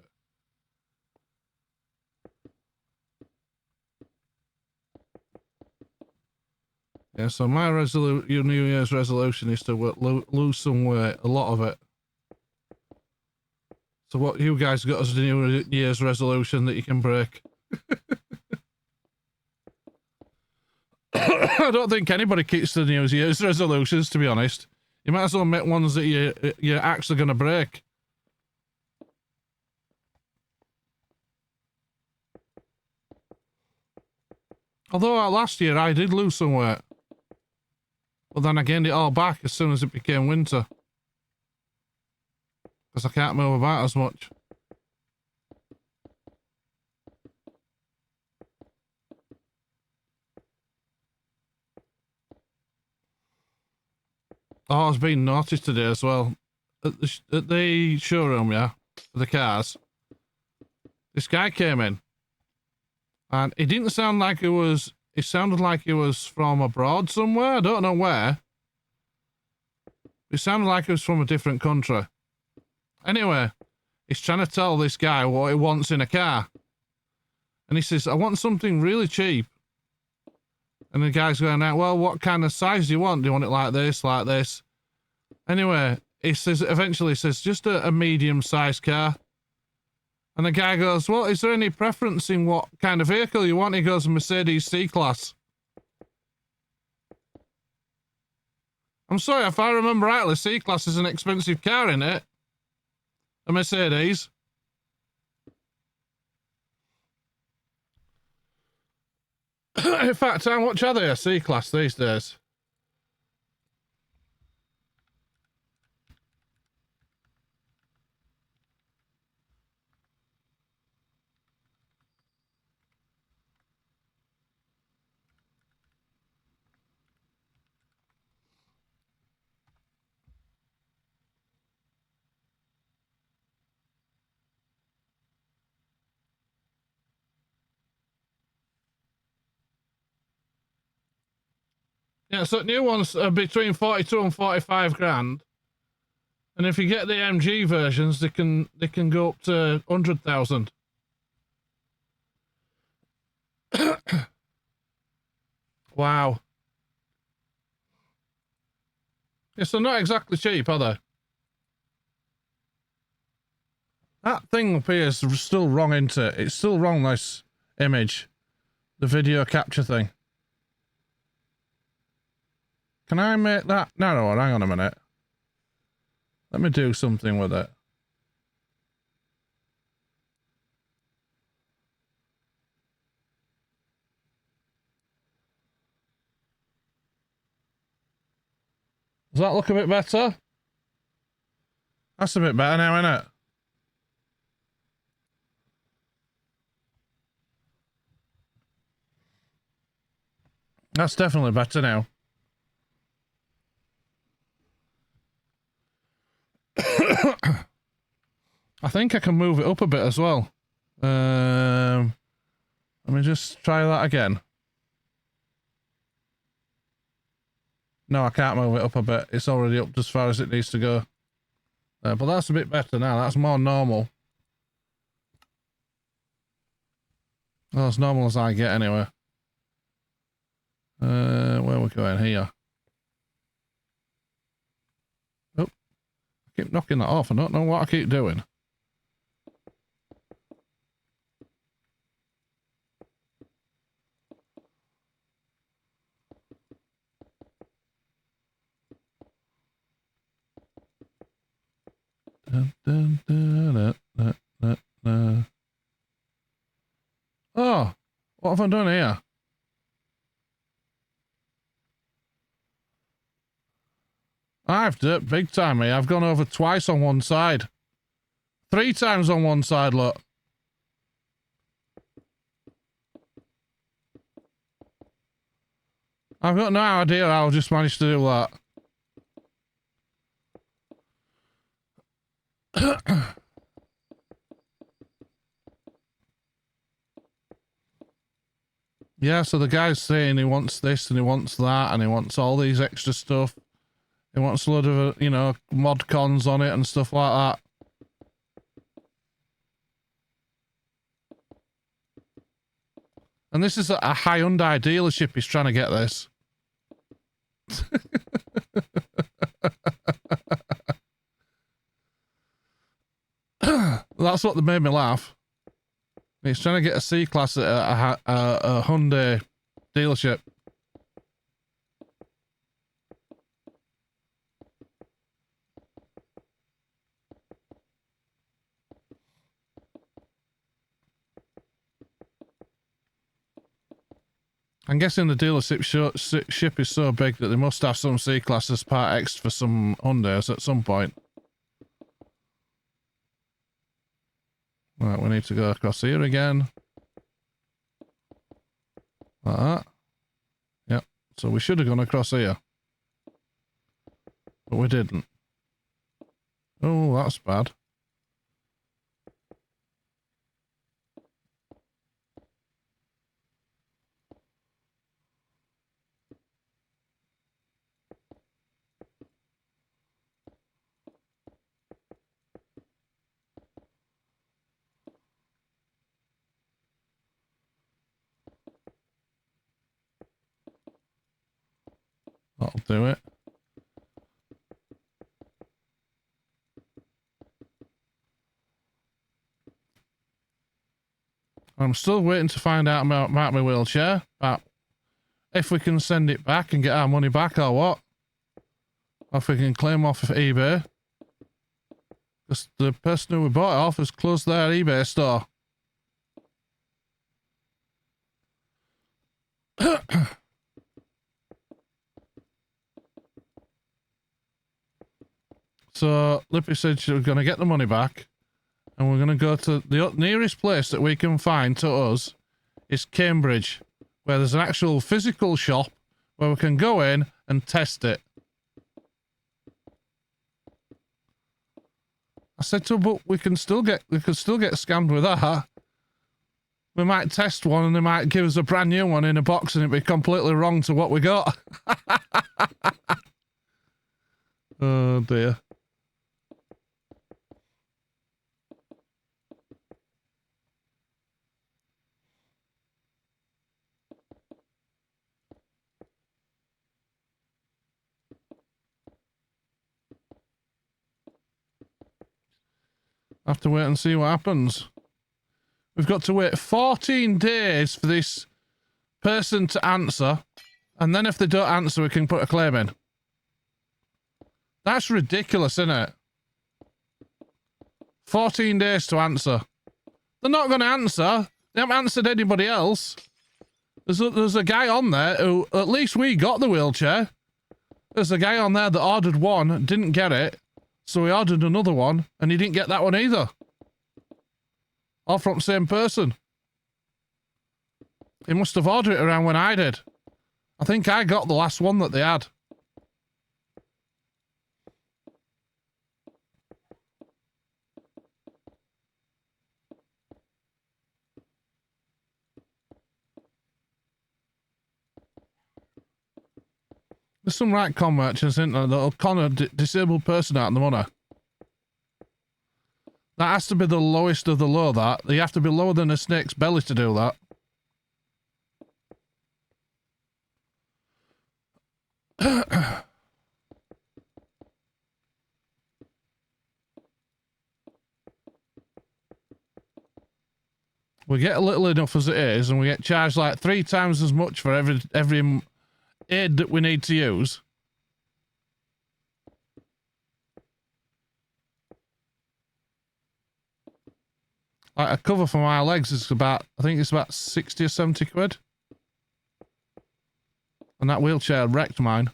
Yeah, so my your New Year's resolution is to lose some weight, a lot of it. So what you guys got as a New Year's resolution that you can break? I don't think anybody keeps the New Year's resolutions, to be honest. You might as well make ones that you're actually going to break. Although last year I did lose some weight. But then I gained it all back as soon as it became winter. Because I can't move about as much. Oh, I was being naughty today as well. At the showroom, yeah, for the cars. This guy came in. And it didn't sound like it was... It sounded like he was from abroad somewhere. I don't know where. It sounded like he was from a different country. Anyway, he's trying to tell this guy what he wants in a car. And he says, I want something really cheap. And the guy's going out, well, what kind of size do you want? Do you want it like this, like this? Anyway, he says, eventually says, just a medium-sized car. And the guy goes, well, is there any preference in what kind of vehicle you want? He goes, Mercedes C-Class. I'm sorry, if I remember rightly, C-Class is an expensive car, isn't it? A Mercedes. In fact, how much are they a C-Class these days? Yeah, so new ones are between 42 and 45 grand. And if you get the MG versions, they can go up to 100,000. Wow. Yeah, so not exactly cheap, are they? That thing up here is still wrong, isn't it? It's still wrong, this image. The video capture thing. Can I make that narrower? Hang on a minute. Let me do something with it. Does that look a bit better? That's a bit better now, isn't it? That's definitely better now. I think I can move it up a bit as well. Let me just try that again. No, I can't move it up a bit. It's already up as far as it needs to go. But that's a bit better now. That's more normal. Well, as normal as I get anyway. Where are we going? Here. Oh, I keep knocking that off. I don't know what I keep doing. Oh, what have I done here? I've dirt big time here. I've gone over twice on one side. 3 times on one side, look. I've got no idea how I just managed to do that. Yeah, so the guy's saying he wants this and he wants that and he wants all these extra stuff. He wants a lot of, you know, mod cons on it and stuff like that. And this is a Hyundai dealership. He's trying to get this. That's what made me laugh. He's trying to get a C-Class at a Hyundai dealership. I'm guessing the dealership ship is so big that they must have some C-Classes Part X for some Hyundais at some point. Right, we need to go across here again. Like that. Yep, so we should have gone across here. But we didn't. Oh, that's bad. That'll do it. I'm still waiting to find out about my wheelchair, about if we can send it back and get our money back or what. Or if we can claim off of eBay. Because the person who we bought it off has closed their eBay store. So Lippy said she was going to get the money back. And we're going to go to the nearest place that we can find to us is Cambridge, where there's an actual physical shop where we can go in and test it. I said to her, but we can still get scammed with that. We might test one and they might give us a brand new one in a box and it'd be completely wrong to what we got. Oh dear. Have to wait and see what happens. We've got to wait 14 days for this person to answer. And then if they don't answer, we can put a claim in. That's ridiculous, isn't it? 14 days to answer. They're not going to answer. They haven't answered anybody else. There's a guy on there who, at least we got the wheelchair. There's a guy on there that ordered one, didn't get it. So he ordered another one, and he didn't get that one either. All from the same person. He must have ordered it around when I did. I think I got the last one that they had. There's some right con merchants, isn't there, that'll con a disabled person out of the money. That has to be the lowest of the low, that. You have to be lower than a snake's belly to do that. We get a little enough as it is, and we get charged like 3 times as much for every aid that we need to use. Like a cover for my legs is about, I think it's about 60 or 70 quid. And that wheelchair wrecked mine.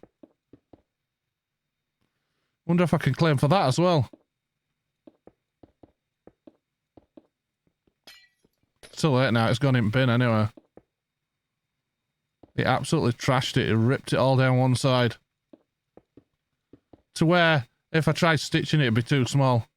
Wonder if I can claim for that as well. It's too late now, it's gone in bin anyway. It absolutely trashed it, it ripped it all down one side. To where, if I tried stitching it, it'd be too small.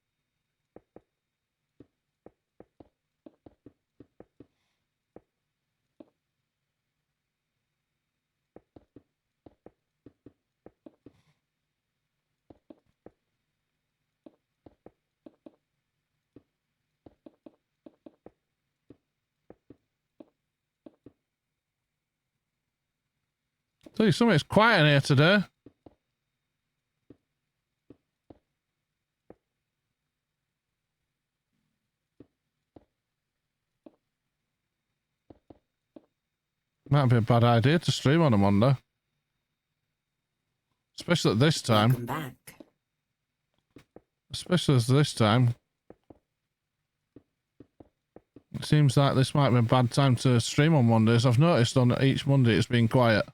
Tell you something, it's quiet in here today. Might be a bad idea to stream on a Monday. Especially at this time. Welcome back. Especially as this time. It seems like this might be a bad time to stream on Mondays. I've noticed on each Monday it's been quiet.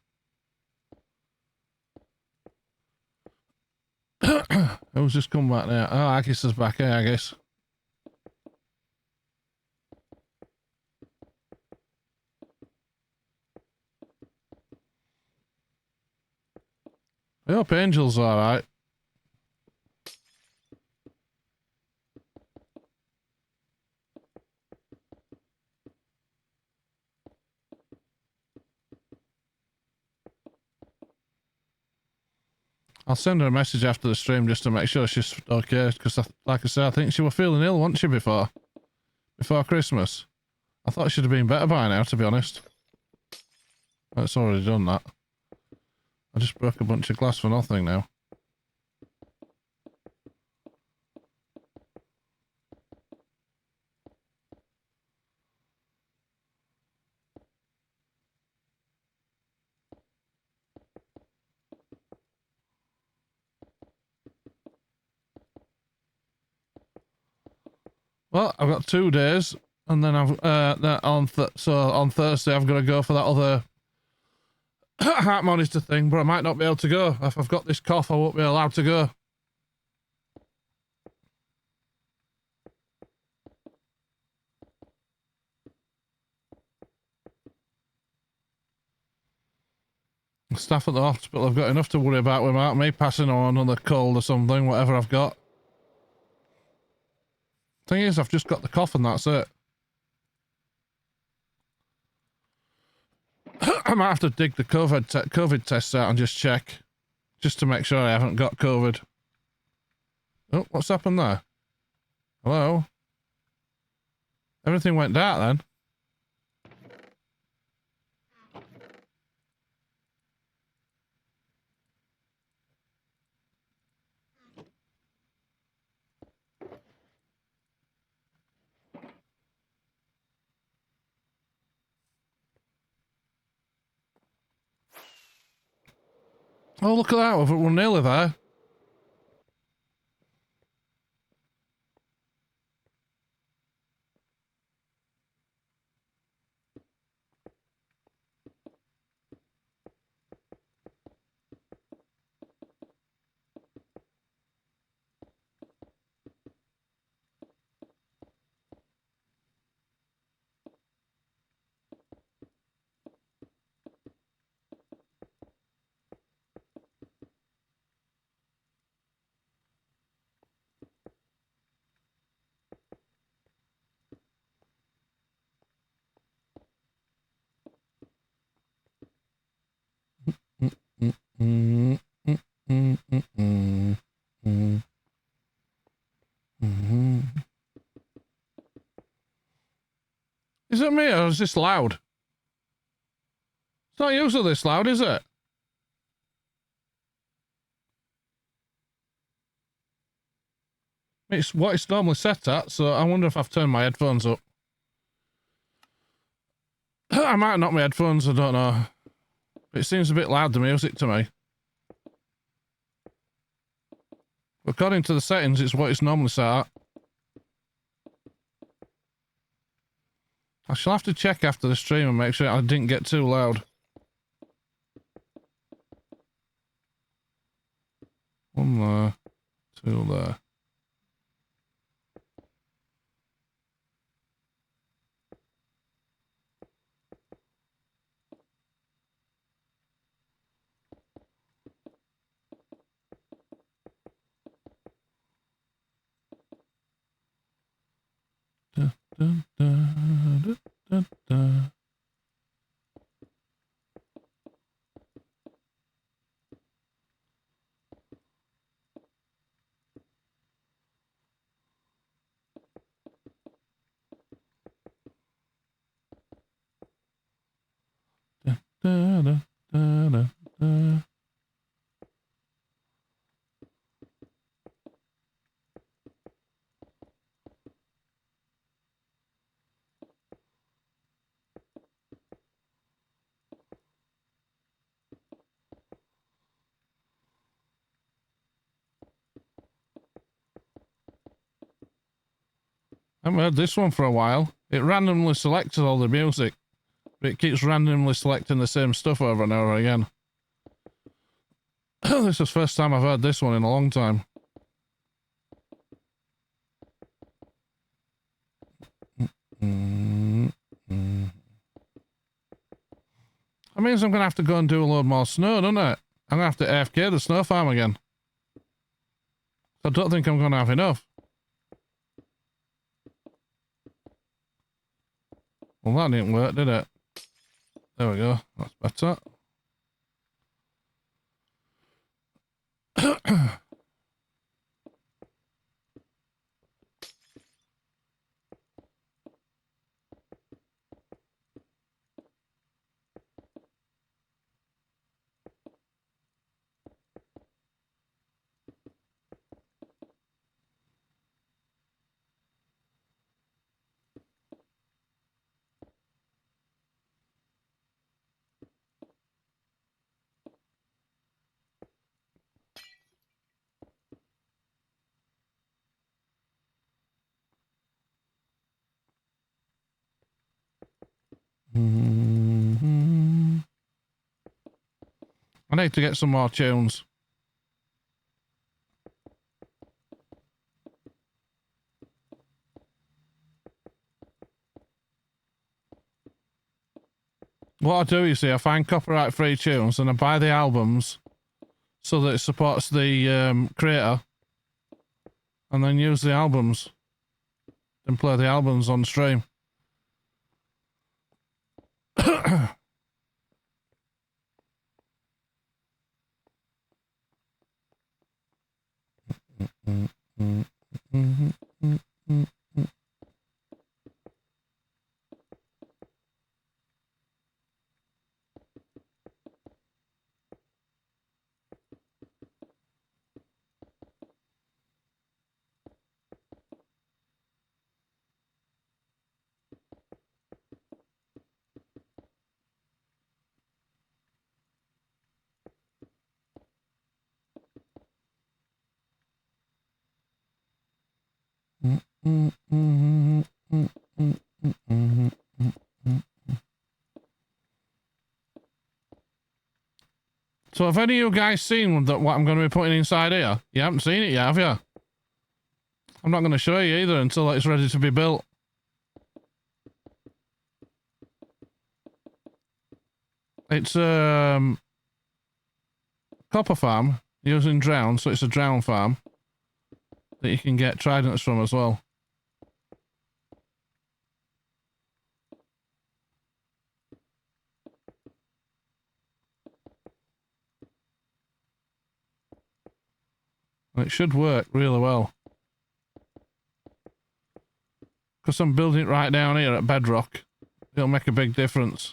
Who's just come back now? Oh, Agis is back. Hey, Agis. I hope Angel's alright. I'll send her a message after the stream just to make sure she's okay, because like I said, I think she was feeling ill, wasn't she, before Christmas? I thought she'd have been better by now, to be honest. It's already done that. I just broke a bunch of glass for nothing now. Well, I've got 2 days, and then I've on Thursday I've got to go for that other heart monitor thing, but I might not be able to go. If I've got this cough, I won't be allowed to go. The staff at the hospital have got enough to worry about without me passing on another cold or something, whatever I've got. Thing is, I've just got the cough and that's it. I might have to dig the COVID tests out and just check. Just to make sure I haven't got COVID. Oh, what's happened there? Hello? Everything went dark then. Oh, look at that. We're nearly there. Is it me or is this loud? It's not usually this loud, is it? It's what it's normally set at, so I wonder if I've turned my headphones up. I might knock my headphones, I don't know. It seems a bit loud, the music, to me. According to the settings, it's what it's normally set at. I shall have to check after the stream and make sure I didn't get too loud. One there, 2 there. Dun, dun, dun, dun. Dun, dun, dun, dun, dun. I haven't heard this one for a while. It randomly selects all the music, but it keeps randomly selecting the same stuff over and over again. This is the first time I've heard this one in a long time. That means I'm going to have to go and do a load more snow, doesn't it? I'm going to have to AFK the snow farm again. I don't think I'm going to have enough. Well, that didn't work, did it? There we go. That's better. I need to get some more tunes. What I do, you see, I find copyright-free tunes and I buy the albums so that it supports the creator, and then use the albums and play the albums on stream. So have any of you guys seen what I'm going to be putting inside here? You haven't seen it yet, have you? I'm not going to show you either until it's ready to be built. It's copper farm using drown, so it's a drown farm that you can get tridents from as well. And it should work really well. Because I'm building it right down here at bedrock. It'll make a big difference.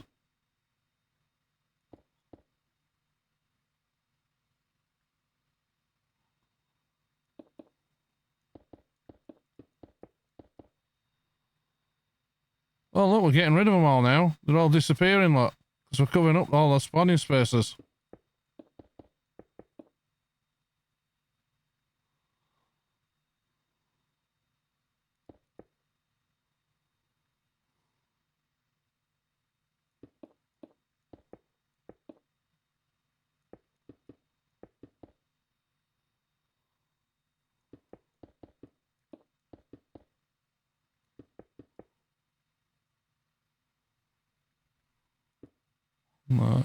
Oh look, we're getting rid of them all now. They're all disappearing, look. Because we're covering up all the spawning spaces. No.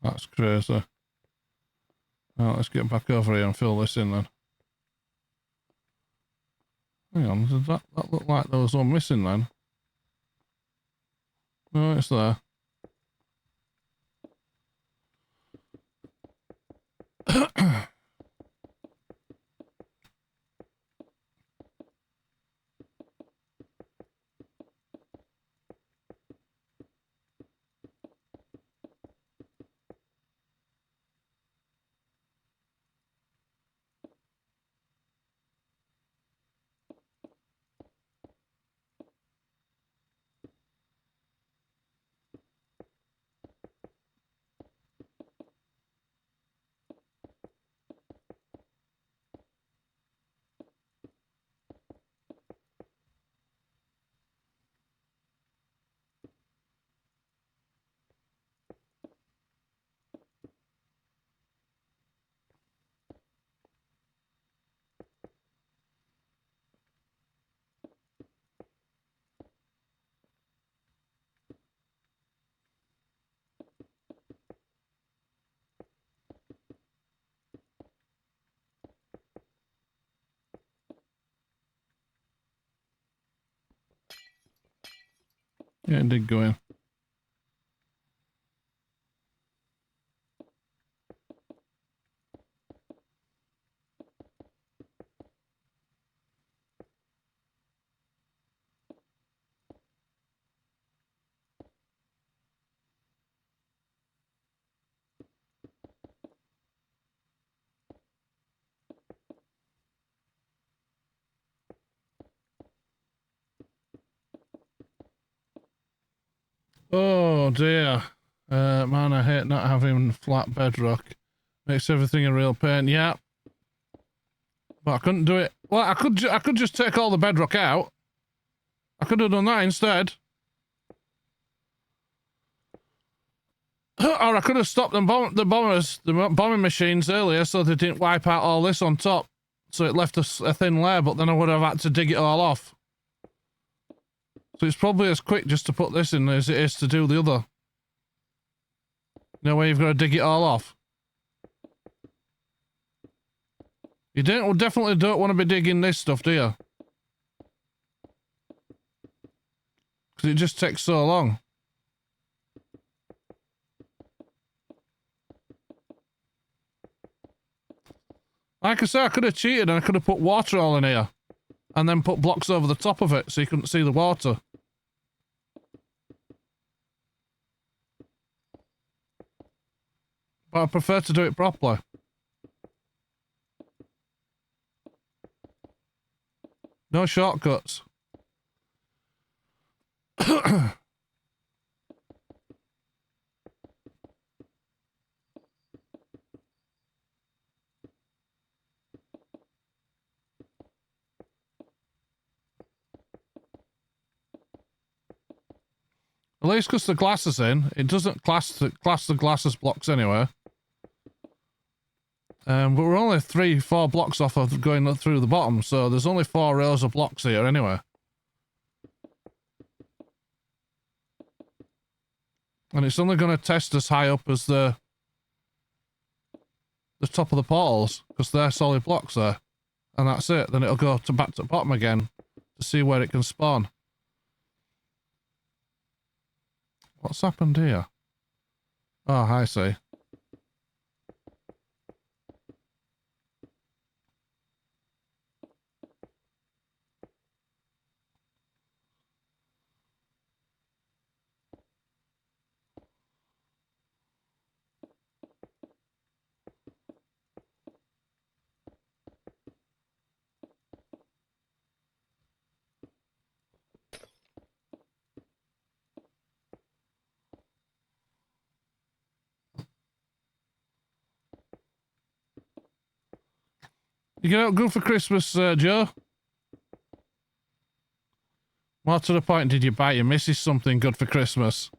That's crazy. Right, let's get back over here and fill this in then. Hang on, did that look like there was one missing then? No, it's there. Yeah, it did go in. Oh dear. Man, I hate not having flat bedrock. Makes everything a real pain. Yeah. But I couldn't do it. Well, I could just take all the bedrock out. I could have done that instead. Or I could have stopped the bombing machines earlier so they didn't wipe out all this on top. So it left a thin layer, but then I would have had to dig it all off. So it's probably as quick just to put this in as it is to do the other. You know where you've got to dig it all off? You definitely don't want to be digging this stuff, do you? Because it just takes so long. Like I said, I could have cheated and I could have put water all in here. And then put blocks over the top of it so you couldn't see the water. But I prefer to do it properly. No shortcuts. At least because the glass is in, it doesn't class the glass as blocks anyway. But we're only 3-4 blocks off of going through the bottom, so there's only 4 rows of blocks here anyway. And it's only going to test as high up as the top of the portals, because they're solid blocks there. And that's it. Then it'll go back to the bottom again to see where it can spawn. What's happened here? Oh, I see. You get out good for Christmas, Joe? More to the point, did you buy your missus something good for Christmas?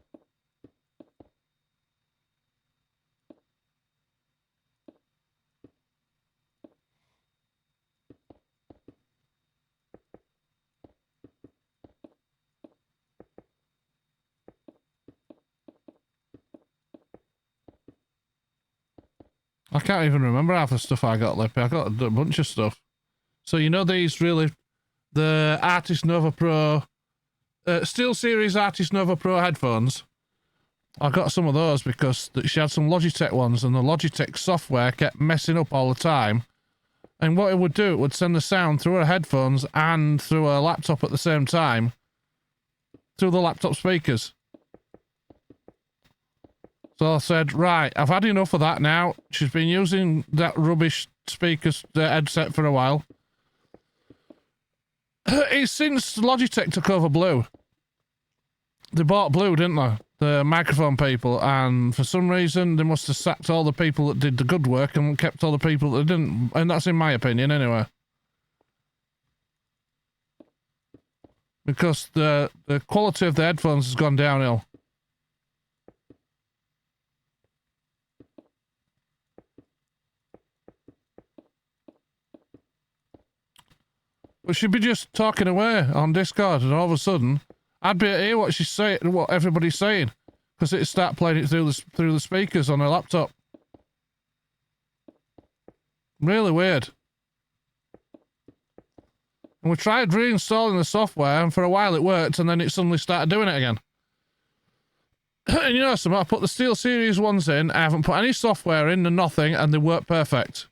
I can't even remember half the stuff I got, Lippy. I got a bunch of stuff. So you know these really... The Artist Nova Pro... Steel Series Artist Nova Pro headphones. I got some of those because she had some Logitech ones, and the Logitech software kept messing up all the time. And what it would do, it would send the sound through her headphones and through her laptop at the same time, through the laptop speakers. So I said, right, I've had enough of that now. She's been using that rubbish speakers headset for a while. It's since Logitech took over Blue. They bought Blue, didn't they? The microphone people, and for some reason they must have sacked all the people that did the good work and kept all the people that didn't, and that's in my opinion anyway. Because the quality of the headphones has gone downhill. But she'd be just talking away on Discord, and all of a sudden I'd be able to hear what she's saying, what everybody's saying, because it'd start playing it through the speakers on her laptop. Really weird. And we tried reinstalling the software, and for a while it worked, and then it suddenly started doing it again. And you know something? I put the SteelSeries ones in, I haven't put any software in and nothing, and they work perfect.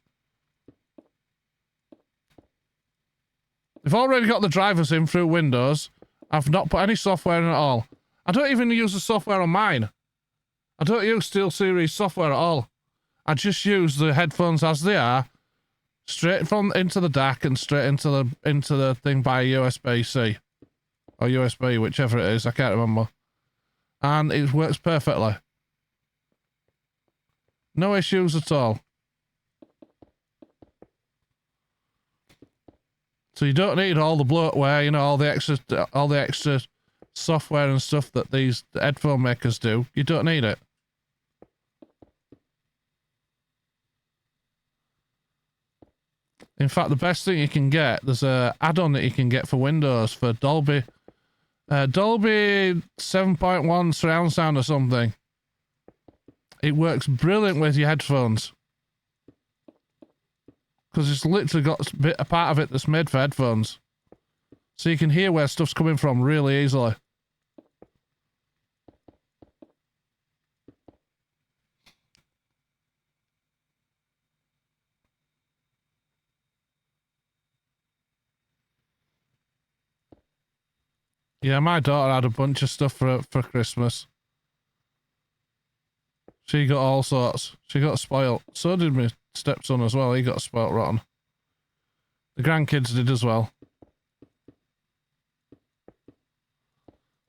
They've already got the drivers in through Windows. I've not put any software in at all. I don't even use the software on mine. I don't use SteelSeries software at all. I just use the headphones as they are, straight from into the DAC and straight into the thing by USB-C or USB, whichever it is. I can't remember. And it works perfectly. No issues at all. So you don't need all the bloatware, you know, all the extra software and stuff that these headphone makers do. You don't need it. In fact, the best thing you can get, there's a add-on that you can get for Windows for Dolby 7.1 surround sound or something. It works brilliant with your headphones. Because it's literally got a part of it that's made for headphones. So you can hear where stuff's coming from really easily. Yeah, my daughter had a bunch of stuff for Christmas. She got all sorts. She got spoilt. So did my stepson as well. He got spoilt rotten. The grandkids did as well.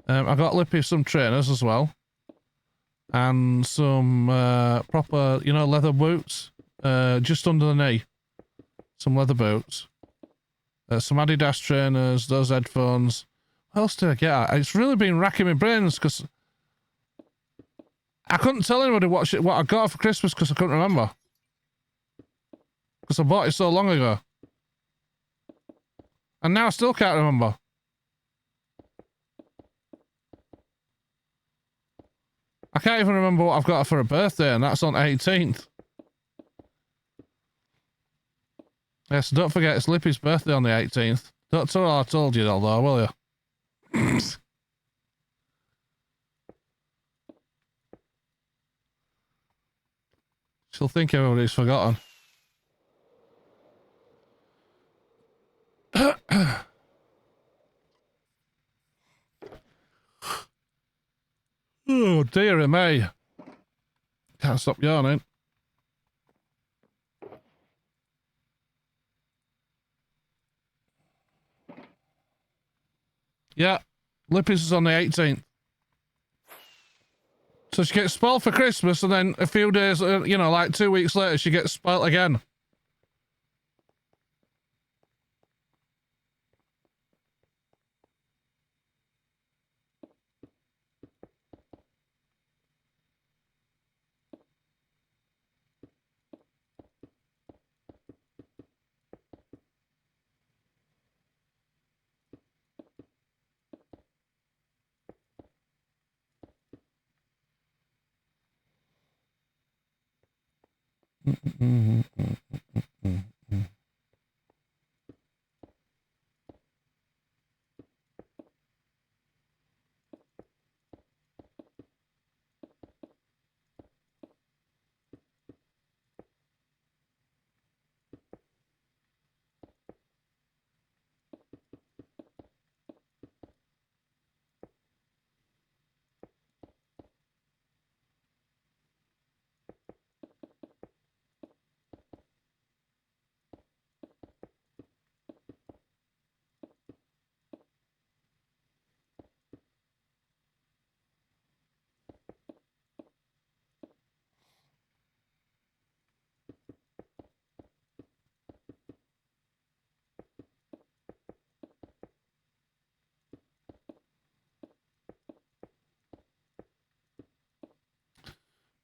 I got Lippy some trainers as well. And some proper, you know, leather boots. Just under the knee. Some leather boots. Some Adidas trainers, those headphones. What else did I get? It's really been racking my brains because I couldn't tell anybody what I got for Christmas because I couldn't remember. Because I bought it so long ago. And now I still can't remember. I can't even remember what I've got for a birthday, and that's on 18th. Yes, don't forget it's Lippy's birthday on the 18th. Don't tell her I told you, though, will you? She'll think everybody's forgotten. Oh, dearie me. Can't stop yawning. Yeah, Lippy's is on the 18th. So she gets spoiled for Christmas, and then a few days, you know, like 2 weeks later, she gets spoiled again.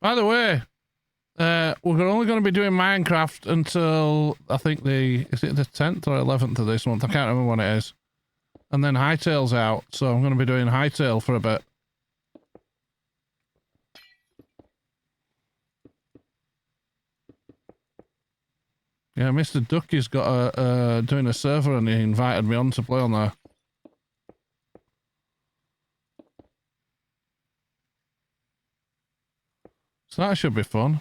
By the way, we're only going to be doing Minecraft until, I think is it the 10th or 11th of this month? I can't remember when it is. And then Hightail's out, so I'm going to be doing Hightail for a bit. Yeah, Mr. Ducky's got doing a server and he invited me on to play on there. So that should be fun.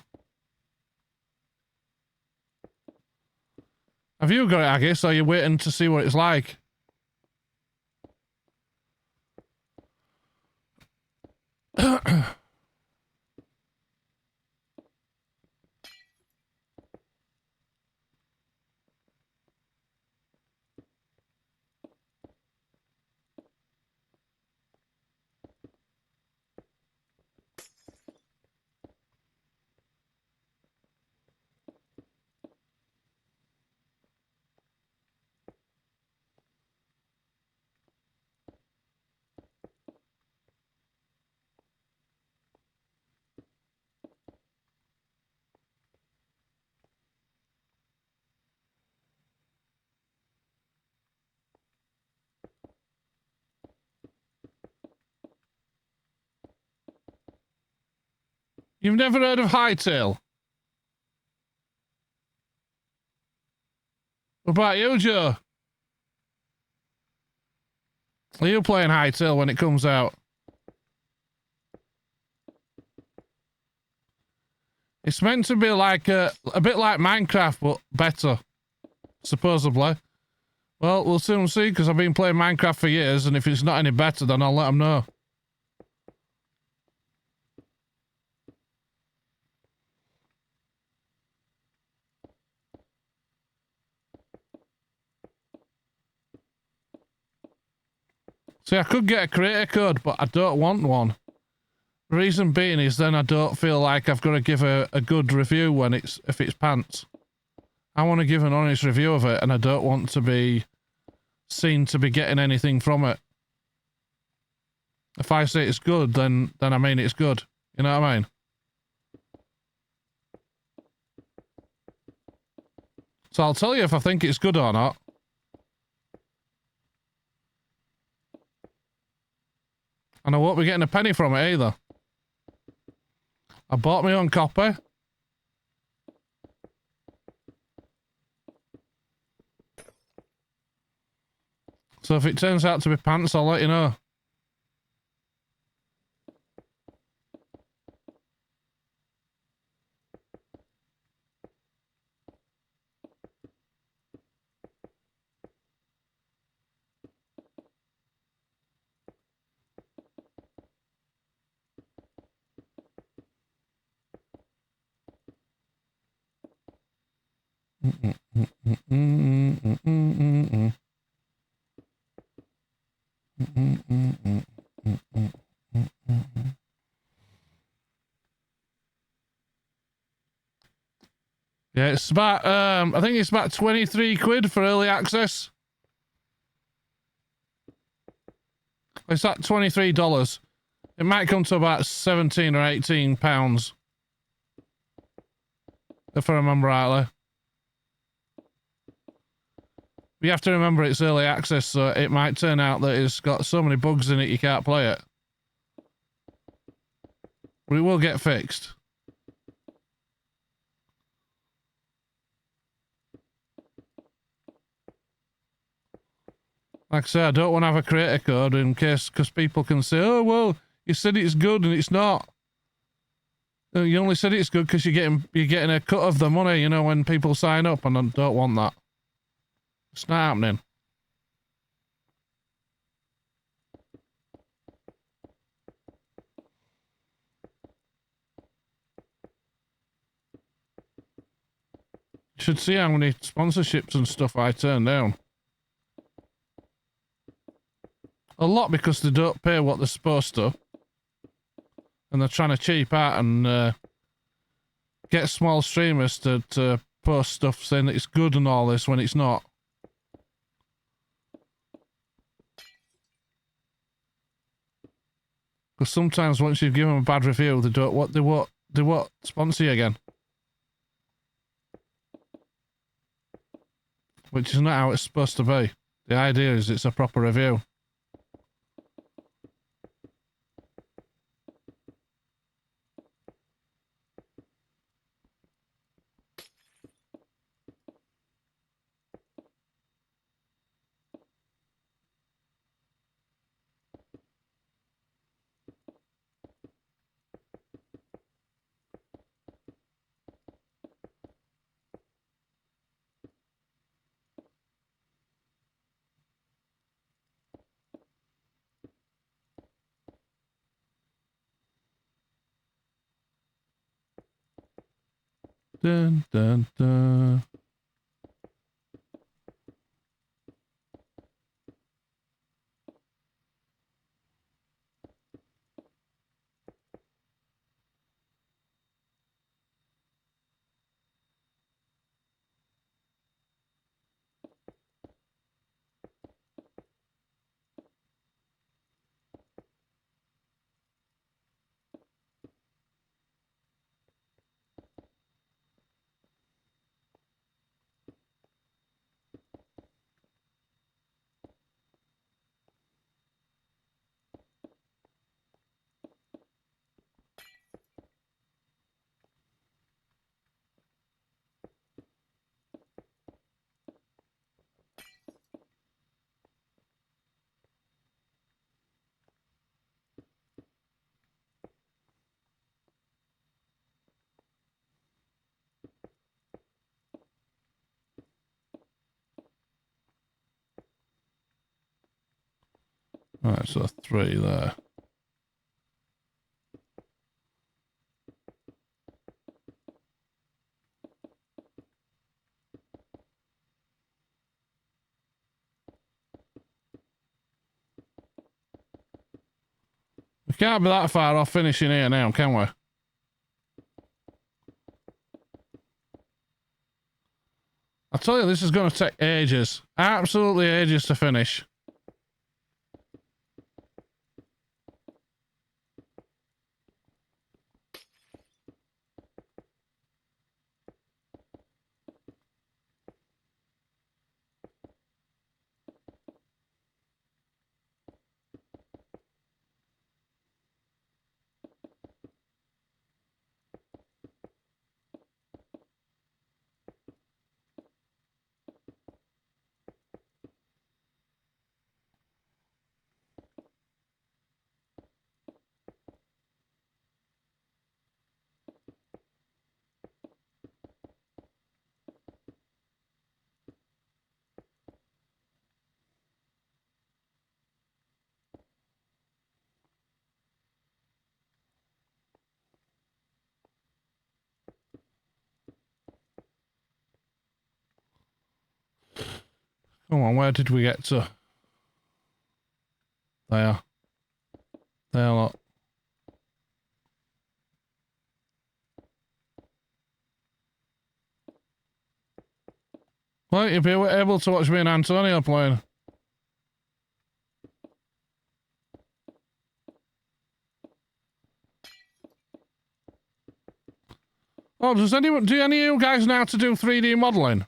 Have you got it, Aggie? So you're waiting to see what it's like? You've never heard of Hightail? What about you, Joe? Are you playing Hightail when it comes out? It's meant to be like a bit like Minecraft, but better, supposedly. Well, we'll soon see, because I've been playing Minecraft for years, and if it's not any better, then I'll let them know. See, I could get a creator code, but I don't want one. The reason being is then I don't feel like I've got to give a good review when if it's pants. I want to give an honest review of it, and I don't want to be seen to be getting anything from it. If I say it's good, then I mean it's good. You know what I mean? So I'll tell you if I think it's good or not. And I won't be getting a penny from it either. I bought my own copy. So if it turns out to be pants, I'll let you know. Yeah, it's about I think it's about 23 quid for early access. It's at $23. It might come to about 17 or 18 pounds, if I remember rightly. You have to remember it's early access, so it might turn out that it's got so many bugs in it you can't play it. But it will get fixed. Like I say, I don't want to have a creator code in case, because people can say, oh, well, you said it's good and it's not. You only said it's good because you're getting a cut of the money, you know, when people sign up, and I don't want that. It's not happening. You should see how many sponsorships and stuff I turn down. A lot because they don't pay what they're supposed to. And they're trying to cheap out and get small streamers to post stuff saying that it's good and all this when it's not. Because sometimes once you give them a bad review, they Do what? Sponsor you again. Which is not how it's supposed to be. The idea is it's a proper review. Dun, dun, dun. Alright, so 3 there. We can't be that far off finishing here now, can we? I tell you, this is going to take ages. Absolutely ages to finish. Come on, where did we get to? There. There, look. Well, you'll be able to watch me and Antonio playing. Oh, do any of you guys know how to do 3D modeling?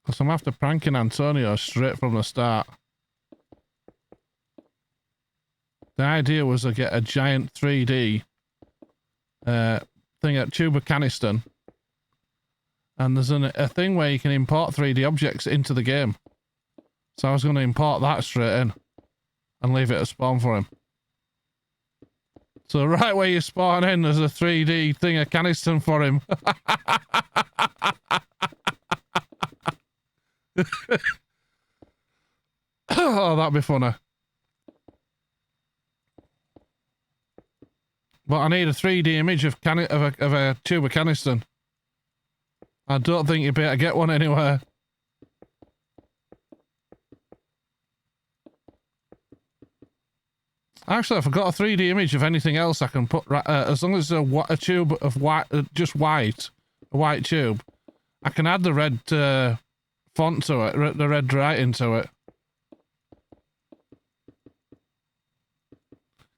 Because I'm after pranking Antonio straight from the start. The idea was to get a giant 3D thing at Tubercanistan. And there's a thing where you can import 3D objects into the game. So I was going to import that straight in. And leave it as spawn for him. So right where you spawn in, there's a 3D thing at Caniston for him. Oh, that'd be funny. But I need a 3D image of a tube of Caniston. I don't think you'd be able to get one anywhere. Actually, I forgot a 3D image of anything else I can put, as long as it's a tube of white, just white, a white tube, I can add the red font to it, the red writing to it.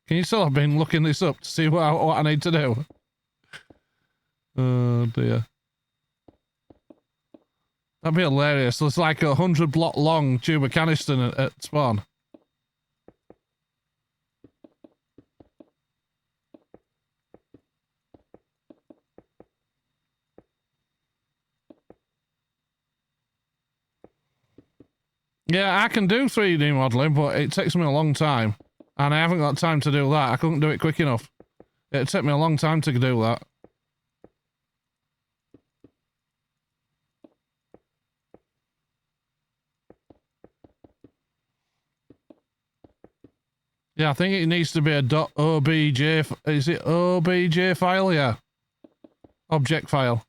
Can you still have been looking this up to see what I need to do? Oh dear. That'd be hilarious. There's like a 100 block long tube of canister at spawn. Yeah, I can do 3D modelling, but it takes me a long time. And I haven't got time to do that. I couldn't do it quick enough. It'd take me a long time to do that. Yeah, I think it needs to be a .obj... Is it obj file? Yeah. Object file.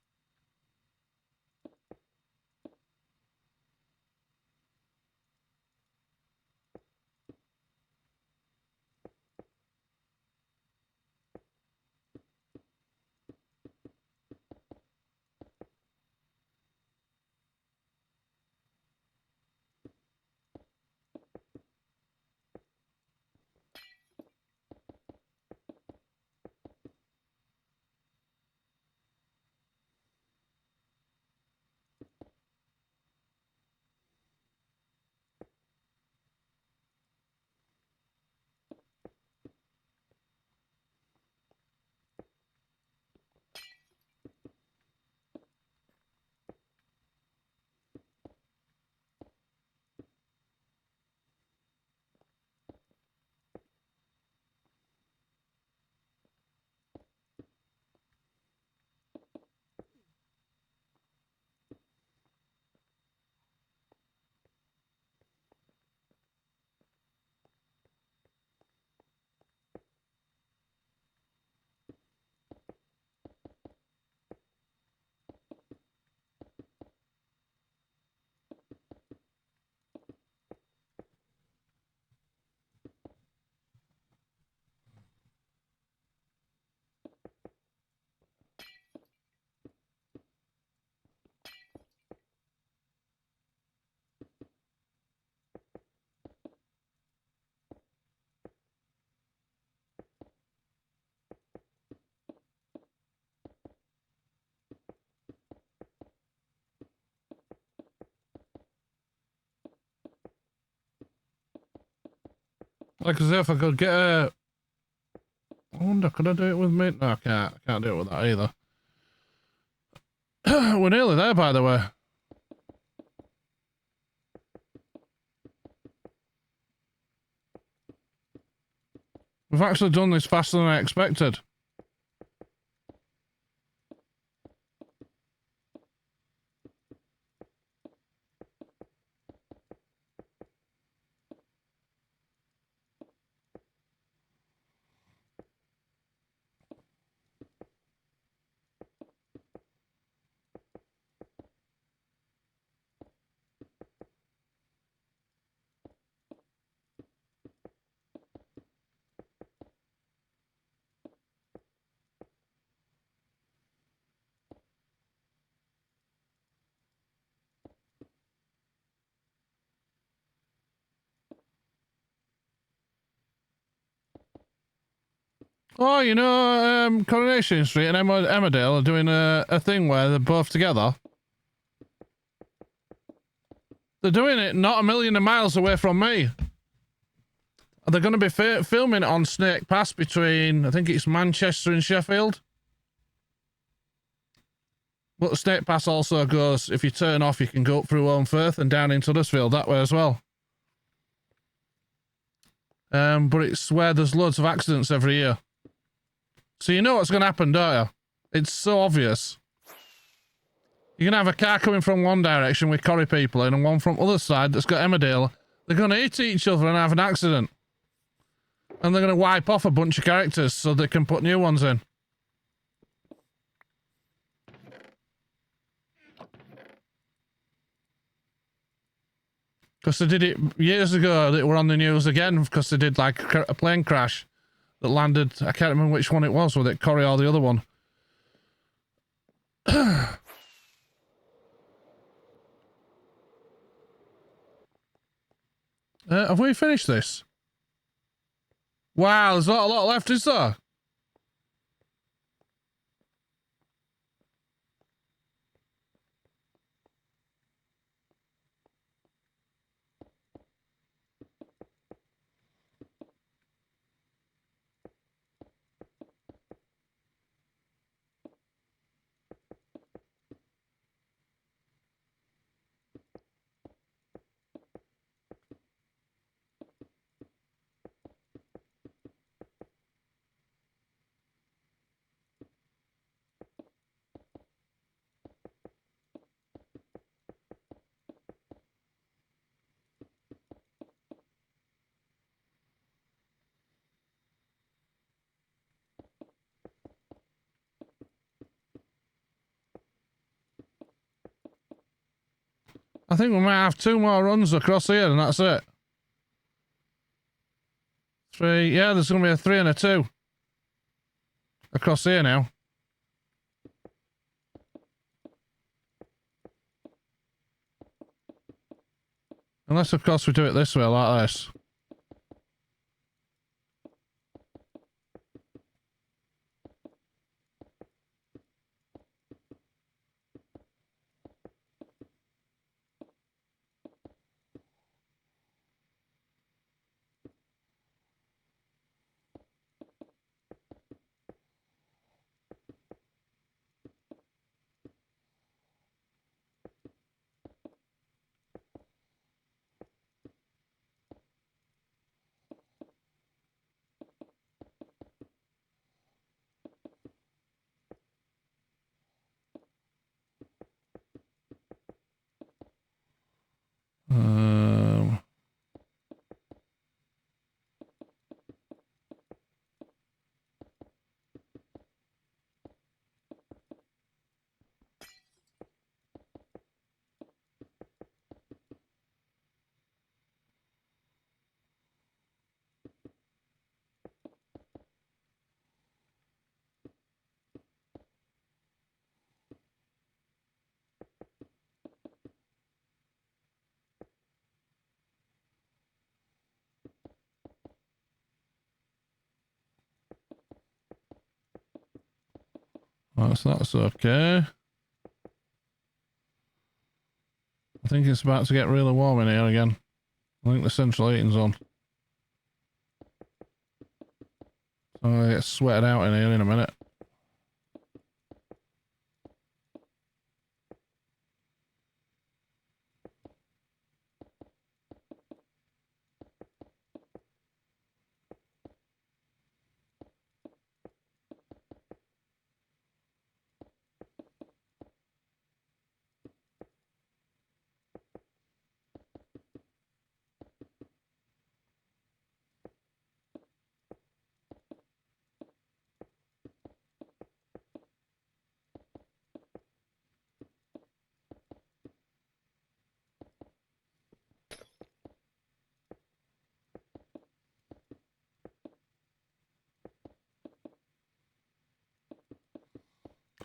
Like as if I could get a... I wonder, could I do it with me? No, I can't. I can't do it with that either. We're nearly there, by the way. We've actually done this faster than I expected. Oh, you know, Coronation Street and Emmerdale are doing a thing where they're both together. They're doing it not a million of miles away from me. They're going to be filming it on Snake Pass between, I think it's Manchester and Sheffield. But Snake Pass also goes, if you turn off, you can go up through Holmfirth and down into Huddersfield that way as well. But it's where there's loads of accidents every year. So you know what's going to happen, don't you? It's so obvious. You're going to have a car coming from one direction with Corrie people in and one from the other side that's got Emmerdale. They're going to hit each other and have an accident. And they're going to wipe off a bunch of characters so they can put new ones in. Because they did it years ago. They were on the news again because they did like a plane crash that landed. I can't remember which one it was, whether it Corrie or the other one. Have we finished this? Wow, there's not a lot left, is there? I think we might have 2 more runs across here and that's it. 3, yeah, there's going to be a 3 and a 2 across here now. Unless, of course, we do it this way, like this. That's okay. I think it's about to get really warm in here again. I think the central heating's on. So I get sweated out in here in a minute.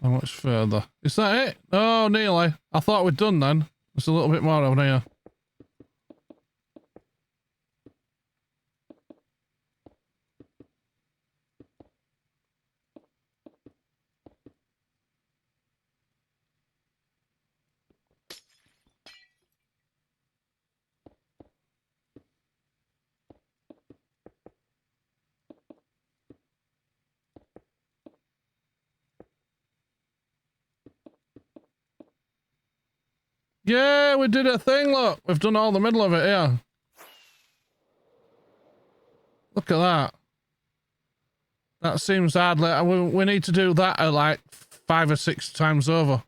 How much further? Is that it? Oh, nearly. I thought we'd done then. There's a little bit more over here. Yeah, we did a thing, look. We've done all the middle of it here. Look at that. That seems hardly... We need to do that like 5 or 6 times over.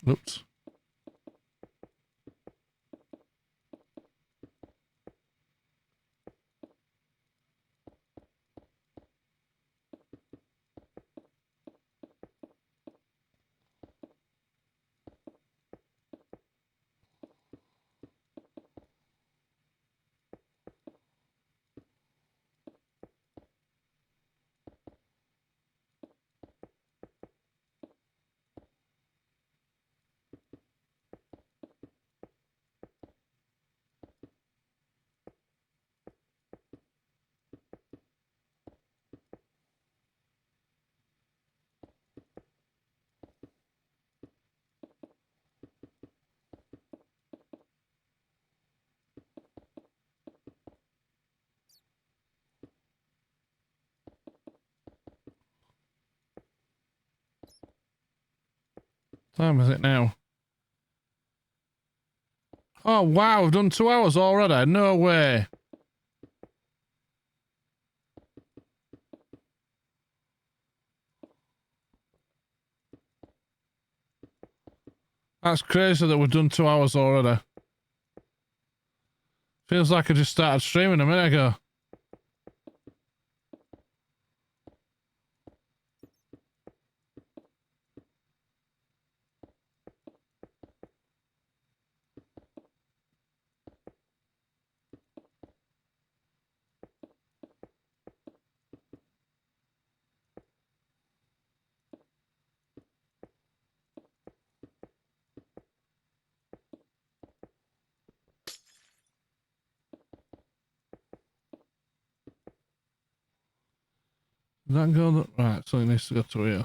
Oops. time is it now? Oh, wow, we've done 2 hours already. No way. That's crazy that we've done 2 hours already. Feels like I just started streaming a minute ago. Does that go that right? So it needs to go to here.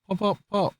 Pop, pop, pop.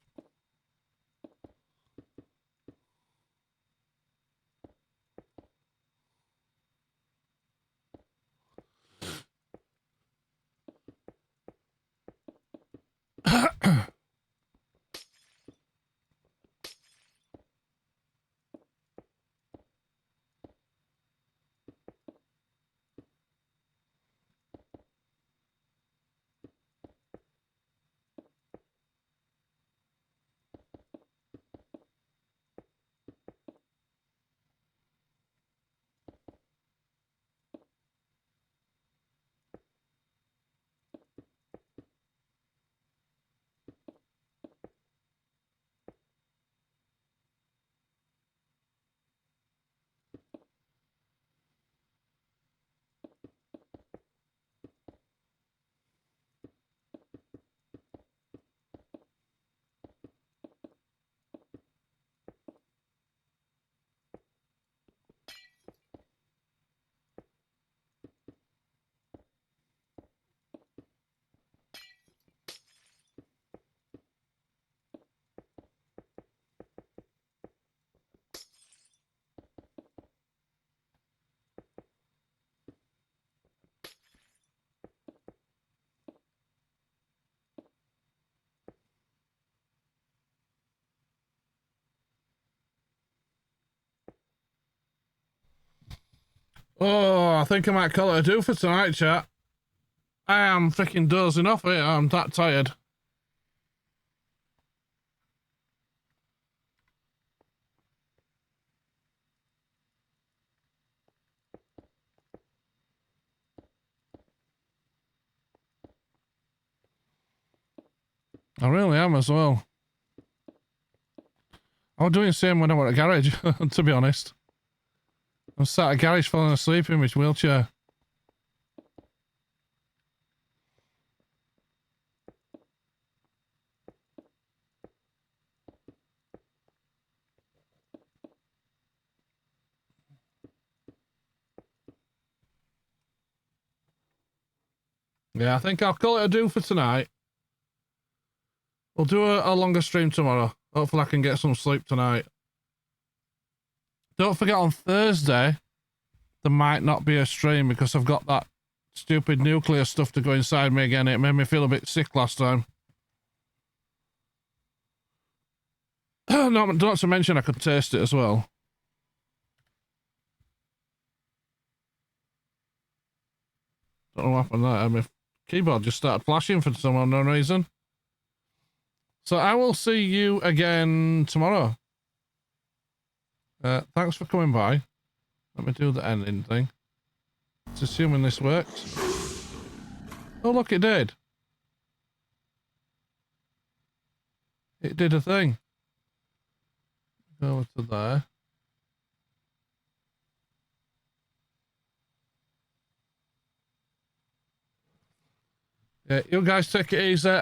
Oh, I think I might call it a do for tonight, chat. I am freaking dozing off here. I'm that tired. I really am as well. I was doing the same when I went to garage, to be honest. I'm sat at a garage falling asleep in my wheelchair. Yeah, I think I'll call it a do for tonight. We'll do a longer stream tomorrow. Hopefully I can get some sleep tonight. Don't forget on Thursday, there might not be a stream because I've got that stupid nuclear stuff to go inside me again. It made me feel a bit sick last time. Not to mention I could taste it as well. Don't know what happened there. My keyboard just started flashing for some unknown reason. So I will see you again tomorrow. Thanks for coming by. Let me do the ending thing. It's assuming this works. Oh, look, it did. It did a thing. Go over to there. Yeah, you guys take it easy.